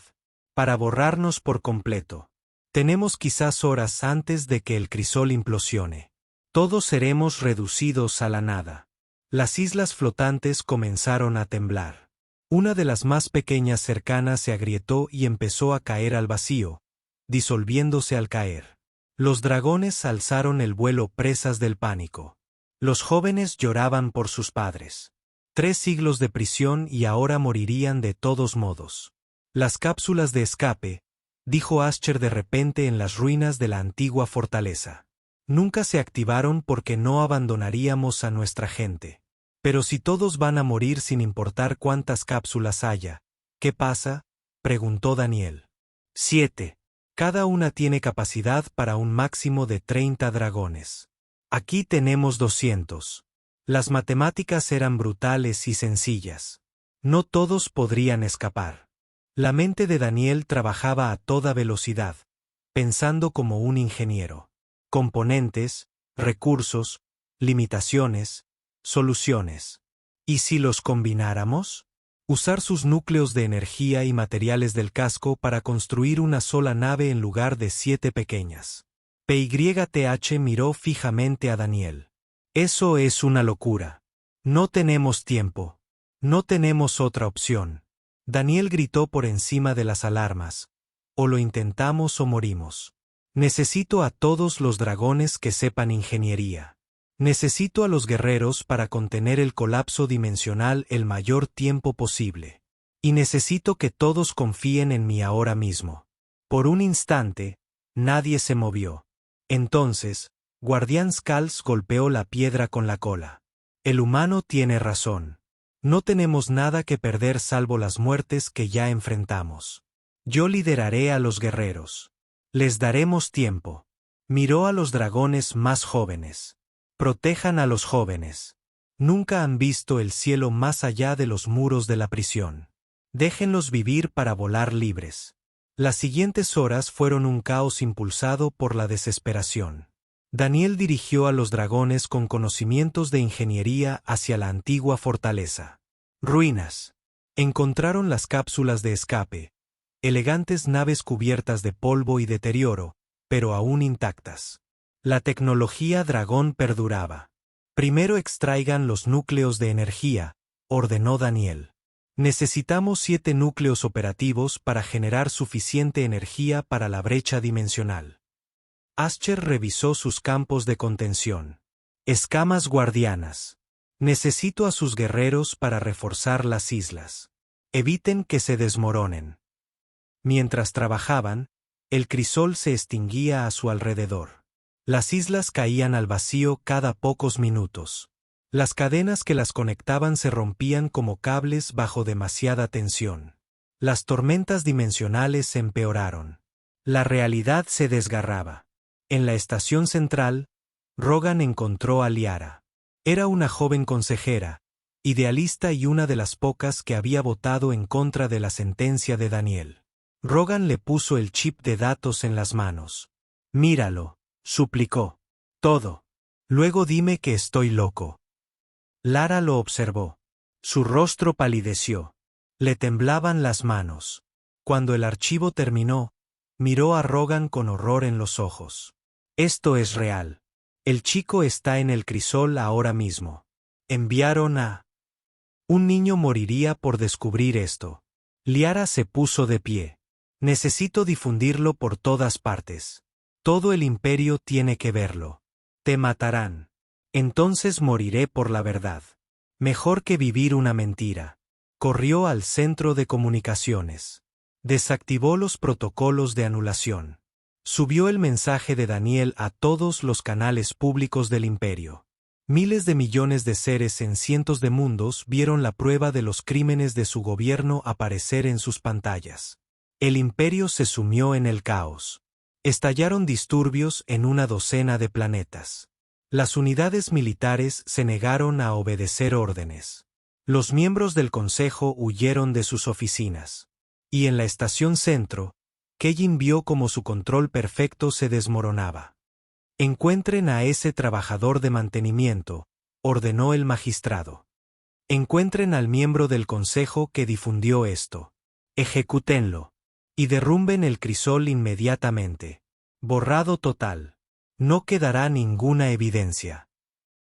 Para borrarnos por completo. Tenemos quizás horas antes de que el crisol implosione. Todos seremos reducidos a la nada. Las islas flotantes comenzaron a temblar. Una de las más pequeñas cercanas se agrietó y empezó a caer al vacío, disolviéndose al caer. Los dragones alzaron el vuelo presas del pánico. Los jóvenes lloraban por sus padres. 3 siglos de prisión y ahora morirían de todos modos. Las cápsulas de escape, dijo Asher de repente en las ruinas de la antigua fortaleza. Nunca se activaron porque no abandonaríamos a nuestra gente. Pero si todos van a morir sin importar cuántas cápsulas haya, ¿qué pasa?, preguntó Daniel. 7. Cada una tiene capacidad para un máximo de 30 dragones. Aquí tenemos 200. Las matemáticas eran brutales y sencillas. No todos podrían escapar. La mente de Daniel trabajaba a toda velocidad, pensando como un ingeniero. Componentes, recursos, limitaciones, soluciones. ¿Y si los combináramos? Usar sus núcleos de energía y materiales del casco para construir una sola nave en lugar de 7 pequeñas. PYTH miró fijamente a Daniel. Eso es una locura. No tenemos tiempo. No tenemos otra opción. Daniel gritó por encima de las alarmas. O lo intentamos o morimos. Necesito a todos los dragones que sepan ingeniería. Necesito a los guerreros para contener el colapso dimensional el mayor tiempo posible. Y necesito que todos confíen en mí ahora mismo. Por un instante, nadie se movió. Entonces, Guardián Skulls golpeó la piedra con la cola. El humano tiene razón. No tenemos nada que perder salvo las muertes que ya enfrentamos. Yo lideraré a los guerreros. Les daremos tiempo. Miró a los dragones más jóvenes. Protejan a los jóvenes. Nunca han visto el cielo más allá de los muros de la prisión. Déjenlos vivir para volar libres. Las siguientes horas fueron un caos impulsado por la desesperación. Daniel dirigió a los dragones con conocimientos de ingeniería hacia la antigua fortaleza. Ruinas. Encontraron las cápsulas de escape, elegantes naves cubiertas de polvo y deterioro, pero aún intactas. La tecnología dragón perduraba. Primero extraigan los núcleos de energía, ordenó Daniel. Necesitamos 7 núcleos operativos para generar suficiente energía para la brecha dimensional. Asher revisó sus campos de contención. Escamas guardianas. Necesito a sus guerreros para reforzar las islas. Eviten que se desmoronen. Mientras trabajaban, el crisol se extinguía a su alrededor. Las islas caían al vacío cada pocos minutos. Las cadenas que las conectaban se rompían como cables bajo demasiada tensión. Las tormentas dimensionales se empeoraron. La realidad se desgarraba. En la estación central, Rogan encontró a Liara. Era una joven consejera, idealista y una de las pocas que había votado en contra de la sentencia de Daniel. Rogan le puso el chip de datos en las manos. Míralo, suplicó. Todo. Luego dime que estoy loco. Lara lo observó. Su rostro palideció. Le temblaban las manos. Cuando el archivo terminó, Miró a Rogan con horror en los ojos. Esto es real. El chico está en el crisol ahora mismo. Enviaron a... Un niño moriría por descubrir esto. Liara se puso de pie. Necesito difundirlo por todas partes. Todo el imperio tiene que verlo. Te matarán. Entonces moriré por la verdad. Mejor que vivir una mentira. Corrió al centro de comunicaciones. Desactivó los protocolos de anulación. Subió el mensaje de Daniel a todos los canales públicos del imperio. Miles de millones de seres en cientos de mundos vieron la prueba de los crímenes de su gobierno aparecer en sus pantallas. El imperio se sumió en el caos. Estallaron disturbios en una docena de planetas. Las unidades militares se negaron a obedecer órdenes. Los miembros del consejo huyeron de sus oficinas. Y en la estación centro, Kejin vio como su control perfecto se desmoronaba. Encuentren a ese trabajador de mantenimiento, ordenó el magistrado. Encuentren al miembro del consejo que difundió esto. Ejecútenlo. Y derrumben el crisol inmediatamente. Borrado total. No quedará ninguna evidencia.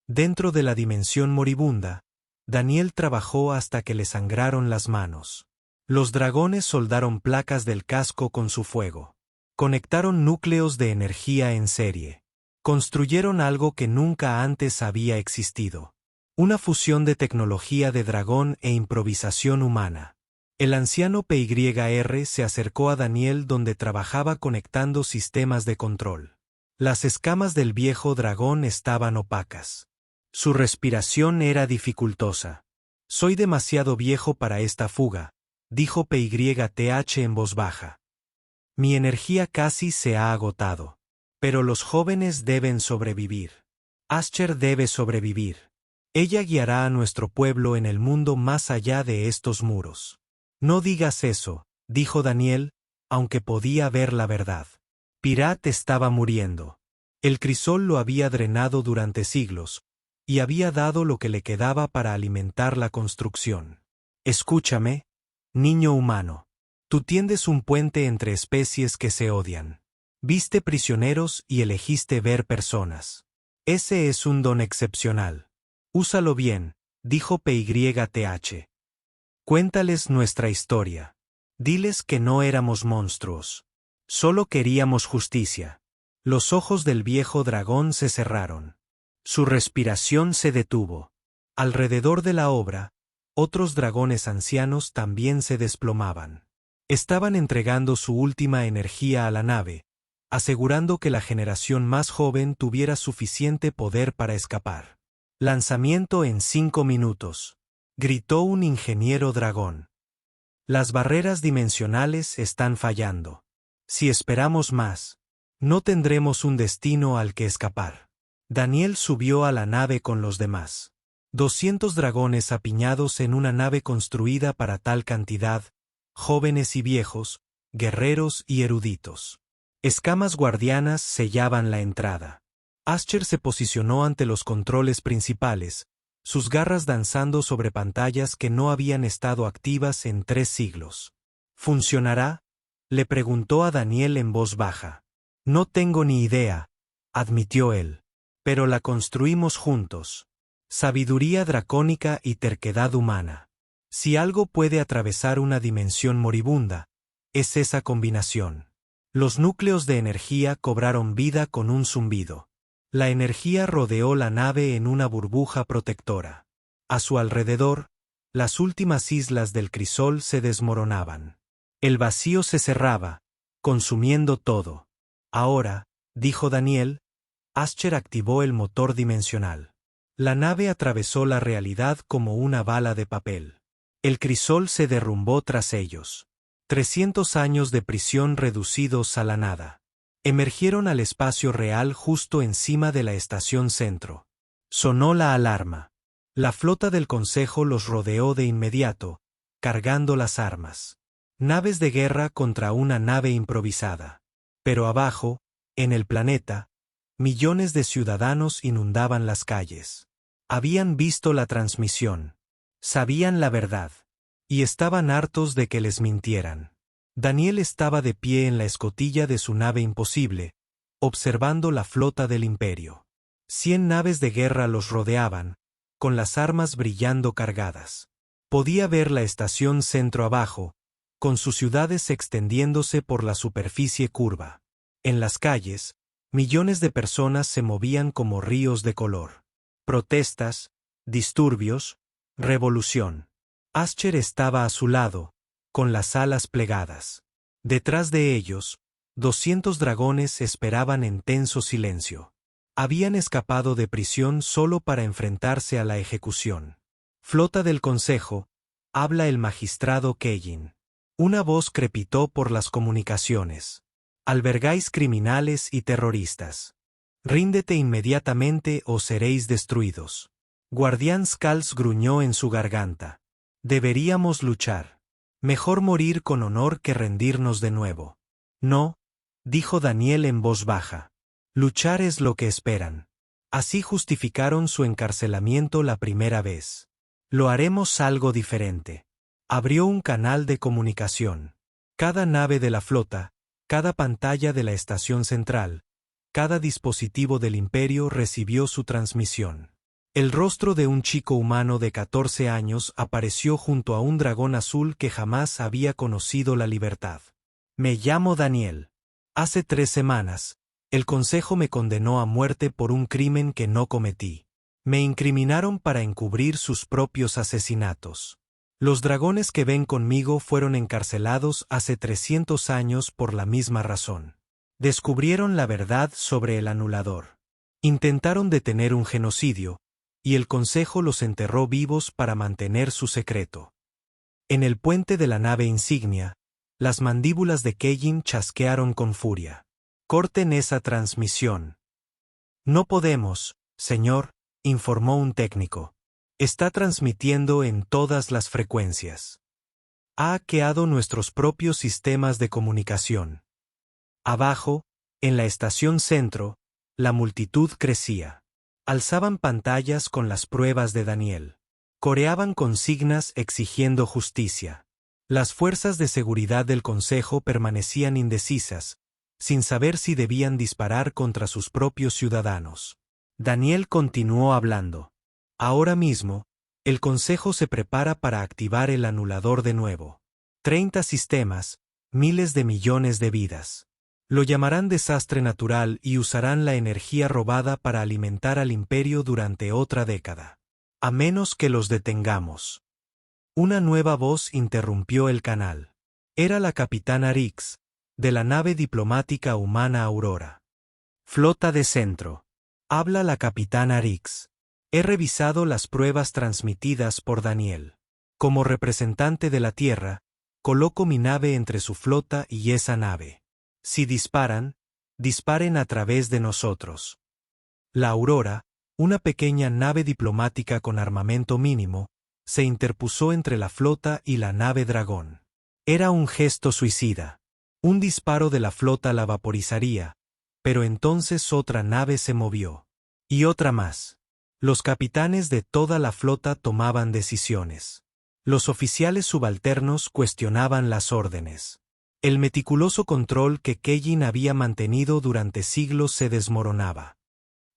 Dentro de la dimensión moribunda, Daniel trabajó hasta que le sangraron las manos. Los dragones soldaron placas del casco con su fuego. Conectaron núcleos de energía en serie. Construyeron algo que nunca antes había existido. Una fusión de tecnología de dragón e improvisación humana. El anciano PYR se acercó a Daniel donde trabajaba conectando sistemas de control. Las escamas del viejo dragón estaban opacas. Su respiración era dificultosa. Soy demasiado viejo para esta fuga, dijo PYTH en voz baja. Mi energía casi se ha agotado. Pero los jóvenes deben sobrevivir. Asher debe sobrevivir. Ella guiará a nuestro pueblo en el mundo más allá de estos muros. No digas eso, dijo Daniel, aunque podía ver la verdad. Pirat estaba muriendo. El crisol lo había drenado durante siglos, y había dado lo que le quedaba para alimentar la construcción. Escúchame, niño humano. Tú tiendes un puente entre especies que se odian. Viste prisioneros y elegiste ver personas. Ese es un don excepcional. Úsalo bien, dijo PYTH. Cuéntales nuestra historia. Diles que no éramos monstruos. Solo queríamos justicia. Los ojos del viejo dragón se cerraron. Su respiración se detuvo. Alrededor de la obra, otros dragones ancianos también se desplomaban. Estaban entregando su última energía a la nave, asegurando que la generación más joven tuviera suficiente poder para escapar. Lanzamiento en 5 minutos. Gritó un ingeniero dragón. Las barreras dimensionales están fallando. Si esperamos más, no tendremos un destino al que escapar. Daniel subió a la nave con los demás. 200 dragones apiñados en una nave construida para tal cantidad, jóvenes y viejos, guerreros y eruditos. Escamas guardianas sellaban la entrada. Asher se posicionó ante los controles principales, sus garras danzando sobre pantallas que no habían estado activas en 3 siglos. ¿Funcionará?, le preguntó a Daniel en voz baja. No tengo ni idea, admitió él. Pero la construimos juntos. Sabiduría dracónica y terquedad humana. Si algo puede atravesar una dimensión moribunda, es esa combinación. Los núcleos de energía cobraron vida con un zumbido. La energía rodeó la nave en una burbuja protectora. A su alrededor, las últimas islas del crisol se desmoronaban. El vacío se cerraba, consumiendo todo. Ahora, dijo Daniel, Asher activó el motor dimensional. La nave atravesó la realidad como una bala de papel. El crisol se derrumbó tras ellos. 300 años de prisión reducidos a la nada. Emergieron al espacio real justo encima de la estación centro. Sonó la alarma. La flota del Consejo los rodeó de inmediato, cargando las armas. Naves de guerra contra una nave improvisada. Pero abajo, en el planeta, millones de ciudadanos inundaban las calles. Habían visto la transmisión. Sabían la verdad. Y estaban hartos de que les mintieran. Daniel estaba de pie en la escotilla de su nave imposible, observando la flota del imperio. 100 naves de guerra los rodeaban, con las armas brillando cargadas. Podía ver la estación centro abajo, con sus ciudades extendiéndose por la superficie curva. En las calles, millones de personas se movían como ríos de color. Protestas, disturbios, revolución. Asher estaba a su lado, con las alas plegadas. Detrás de ellos, 200 dragones esperaban en tenso silencio. Habían escapado de prisión solo para enfrentarse a la ejecución. Flota del Consejo, habla el magistrado Keyin. Una voz crepitó por las comunicaciones. Albergáis criminales y terroristas. Ríndete inmediatamente o seréis destruidos. Guardián Skals gruñó en su garganta. Deberíamos luchar. Mejor morir con honor que rendirnos de nuevo. No, dijo Daniel en voz baja. Luchar es lo que esperan. Así justificaron su encarcelamiento la primera vez. Lo haremos algo diferente. Abrió un canal de comunicación. Cada nave de la flota, cada pantalla de la estación central, cada dispositivo del imperio recibió su transmisión. El rostro de un chico humano de 14 años apareció junto a un dragón azul que jamás había conocido la libertad. Me llamo Daniel. Hace 3 semanas, el Consejo me condenó a muerte por un crimen que no cometí. Me incriminaron para encubrir sus propios asesinatos. Los dragones que ven conmigo fueron encarcelados hace 300 años por la misma razón. Descubrieron la verdad sobre el anulador. Intentaron detener un genocidio, y el Consejo los enterró vivos para mantener su secreto. En el puente de la nave insignia, las mandíbulas de Keyin chasquearon con furia. Corten esa transmisión. No podemos, señor, informó un técnico. Está transmitiendo en todas las frecuencias. Ha hackeado nuestros propios sistemas de comunicación. Abajo, en la estación centro, la multitud crecía. Alzaban pantallas con las pruebas de Daniel. Coreaban consignas exigiendo justicia. Las fuerzas de seguridad del Consejo permanecían indecisas, sin saber si debían disparar contra sus propios ciudadanos. Daniel continuó hablando. Ahora mismo, el Consejo se prepara para activar el anulador de nuevo. 30 sistemas, miles de millones de vidas. Lo llamarán desastre natural y usarán la energía robada para alimentar al imperio durante otra década. A menos que los detengamos. Una nueva voz interrumpió el canal. Era la capitana Rix, de la nave diplomática humana Aurora. Flota de centro. Habla la capitana Rix. He revisado las pruebas transmitidas por Daniel. Como representante de la Tierra, coloco mi nave entre su flota y esa nave. Si disparan, disparen a través de nosotros. La Aurora, una pequeña nave diplomática con armamento mínimo, se interpuso entre la flota y la nave Dragón. Era un gesto suicida. Un disparo de la flota la vaporizaría, pero entonces otra nave se movió. Y otra más. Los capitanes de toda la flota tomaban decisiones. Los oficiales subalternos cuestionaban las órdenes. El meticuloso control que Keyin había mantenido durante siglos se desmoronaba.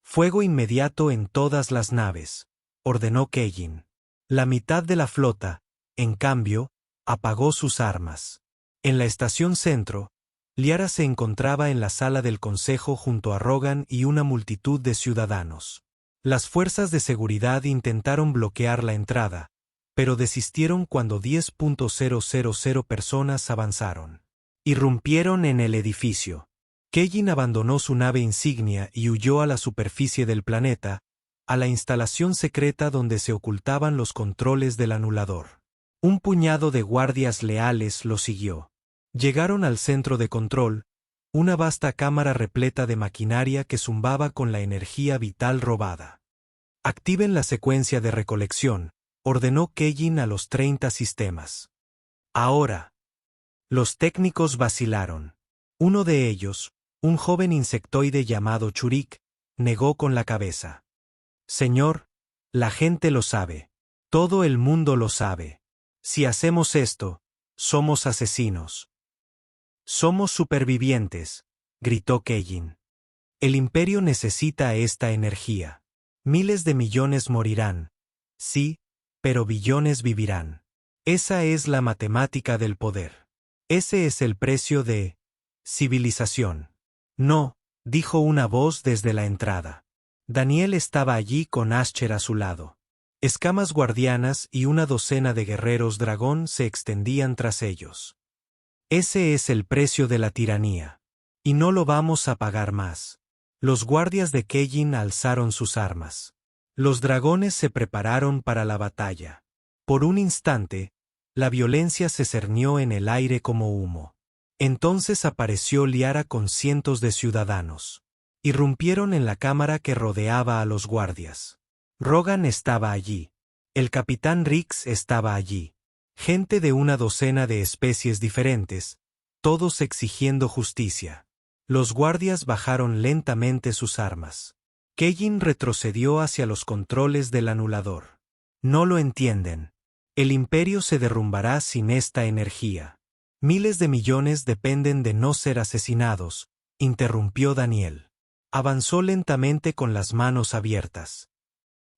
Fuego inmediato en todas las naves, ordenó Keyin. La mitad de la flota, en cambio, apagó sus armas. En la estación centro, Liara se encontraba en la sala del Consejo junto a Rogan y una multitud de ciudadanos. Las fuerzas de seguridad intentaron bloquear la entrada, pero desistieron cuando 10.000 personas avanzaron. Irrumpieron en el edificio. Keyin abandonó su nave insignia y huyó a la superficie del planeta, a la instalación secreta donde se ocultaban los controles del anulador. Un puñado de guardias leales lo siguió. Llegaron al centro de control, una vasta cámara repleta de maquinaria que zumbaba con la energía vital robada. Activen la secuencia de recolección, ordenó Keyin a los 30 sistemas. Ahora. Los técnicos vacilaron. Uno de ellos, un joven insectoide llamado Churik, negó con la cabeza. Señor, la gente lo sabe. Todo el mundo lo sabe. Si hacemos esto, somos asesinos. Somos supervivientes, gritó Keyin. El imperio necesita esta energía. Miles de millones morirán. Sí, pero billones vivirán. Esa es la matemática del poder. Ese es el precio de civilización. No, dijo una voz desde la entrada. Daniel estaba allí con Ascher a su lado. Escamas guardianas y una docena de guerreros dragón se extendían tras ellos. Ese es el precio de la tiranía. Y no lo vamos a pagar más. Los guardias de Keyin alzaron sus armas. Los dragones se prepararon para la batalla. Por un instante, la violencia se cernió en el aire como humo. Entonces apareció Liara con cientos de ciudadanos. Irrumpieron en la cámara que rodeaba a los guardias. Rogan estaba allí. El capitán Rix estaba allí. Gente de una docena de especies diferentes, todos exigiendo justicia. Los guardias bajaron lentamente sus armas. Keyin retrocedió hacia los controles del anulador. No lo entienden. El imperio se derrumbará sin esta energía. Miles de millones dependen de no ser asesinados, interrumpió Daniel. Avanzó lentamente con las manos abiertas.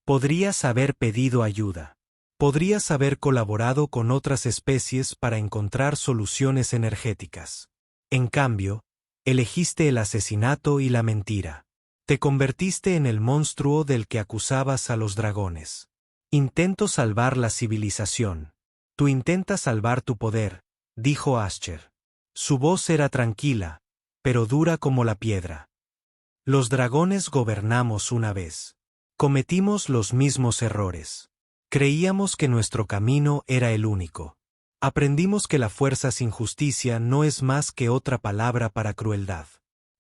Podrías haber pedido ayuda. Podrías haber colaborado con otras especies para encontrar soluciones energéticas. En cambio, elegiste el asesinato y la mentira. Te convertiste en el monstruo del que acusabas a los dragones. Intento salvar la civilización. Tú intentas salvar tu poder, dijo Ascher. Su voz era tranquila, pero dura como la piedra. Los dragones gobernamos una vez. Cometimos los mismos errores. Creíamos que nuestro camino era el único. Aprendimos que la fuerza sin justicia no es más que otra palabra para crueldad.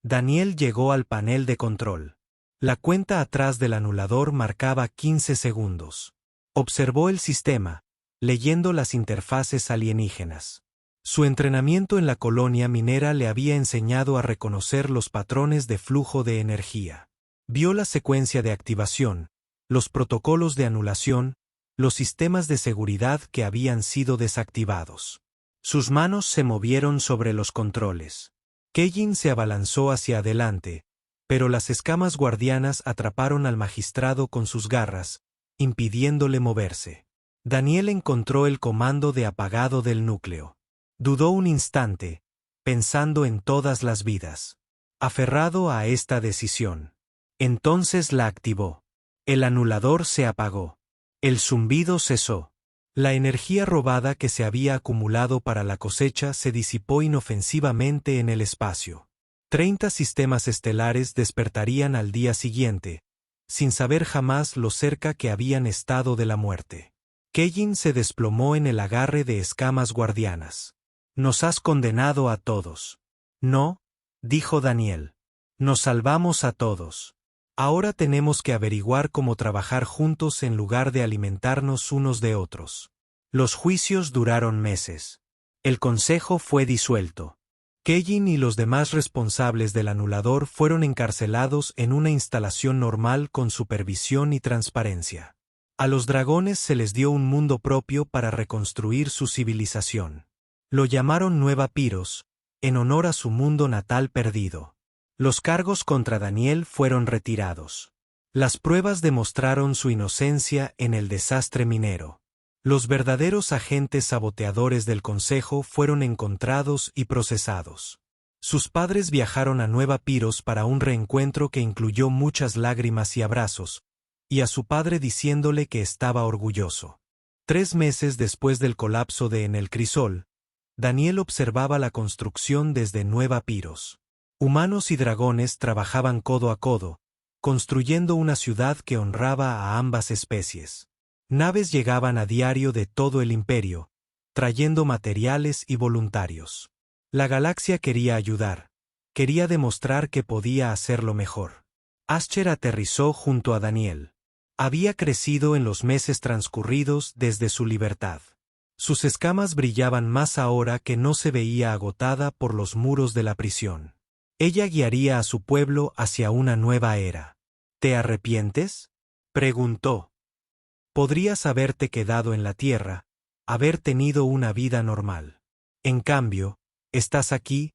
Daniel llegó al panel de control. La cuenta atrás del anulador marcaba 15 segundos. Observó el sistema, leyendo las interfaces alienígenas. Su entrenamiento en la colonia minera le había enseñado a reconocer los patrones de flujo de energía. Vio la secuencia de activación, los protocolos de anulación, los sistemas de seguridad que habían sido desactivados. Sus manos se movieron sobre los controles. Keyin se abalanzó hacia adelante, pero las escamas guardianas atraparon al magistrado con sus garras, impidiéndole moverse. Daniel encontró el comando de apagado del núcleo. Dudó un instante, pensando en todas las vidas. Aferrado a esta decisión. Entonces la activó. El anulador se apagó. El zumbido cesó. La energía robada que se había acumulado para la cosecha se disipó inofensivamente en el espacio. 30 sistemas estelares despertarían al día siguiente, sin saber jamás lo cerca que habían estado de la muerte. Keyin se desplomó en el agarre de escamas guardianas. Nos has condenado a todos. No, dijo Daniel. Nos salvamos a todos. Ahora tenemos que averiguar cómo trabajar juntos en lugar de alimentarnos unos de otros. Los juicios duraron meses. El consejo fue disuelto. Keyin y los demás responsables del anulador fueron encarcelados en una instalación normal con supervisión y transparencia. A los dragones se les dio un mundo propio para reconstruir su civilización. Lo llamaron Nueva Piros, en honor a su mundo natal perdido. Los cargos contra Daniel fueron retirados. Las pruebas demostraron su inocencia en el desastre minero. Los verdaderos agentes saboteadores del Consejo fueron encontrados y procesados. Sus padres viajaron a Nueva Piros para un reencuentro que incluyó muchas lágrimas y abrazos, y a su padre diciéndole que estaba orgulloso. 3 meses después del colapso de En el Crisol, Daniel observaba la construcción desde Nueva Piros. Humanos y dragones trabajaban codo a codo, construyendo una ciudad que honraba a ambas especies. Naves llegaban a diario de todo el imperio, trayendo materiales y voluntarios. La galaxia quería ayudar, quería demostrar que podía hacerlo mejor. Ascher aterrizó junto a Daniel. Había crecido en los meses transcurridos desde su libertad. Sus escamas brillaban más ahora que no se veía agotada por los muros de la prisión. Ella guiaría a su pueblo hacia una nueva era. ¿Te arrepientes?, preguntó. Podrías haberte quedado en la tierra, haber tenido una vida normal. En cambio, estás aquí,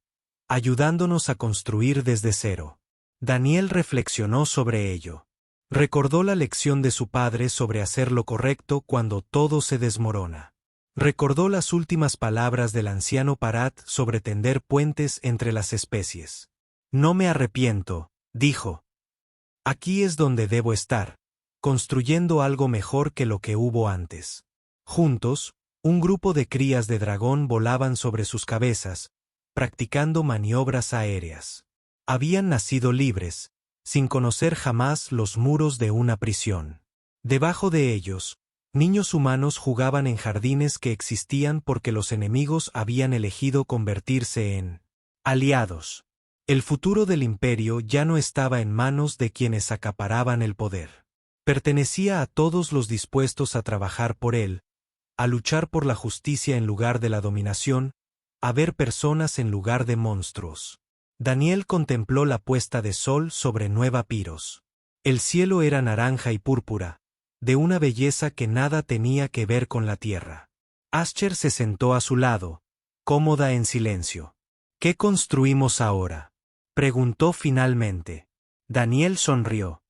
ayudándonos a construir desde cero. Daniel reflexionó sobre ello. Recordó la lección de su padre sobre hacer lo correcto cuando todo se desmorona. Recordó las últimas palabras del anciano Parat sobre tender puentes entre las especies. No me arrepiento, dijo. Aquí es donde debo estar, construyendo algo mejor que lo que hubo antes. Juntos, un grupo de crías de dragón volaban sobre sus cabezas, practicando maniobras aéreas. Habían nacido libres, sin conocer jamás los muros de una prisión. Debajo de ellos, niños humanos jugaban en jardines que existían porque los enemigos habían elegido convertirse en aliados. El futuro del imperio ya no estaba en manos de quienes acaparaban el poder. Pertenecía a todos los dispuestos a trabajar por él, a luchar por la justicia en lugar de la dominación, a ver personas en lugar de monstruos. Daniel contempló la puesta de sol sobre Nueva Piros. El cielo era naranja y púrpura, de una belleza que nada tenía que ver con la tierra. Asher se sentó a su lado, cómoda en silencio. ¿Qué construimos ahora?, preguntó finalmente. Daniel sonrió.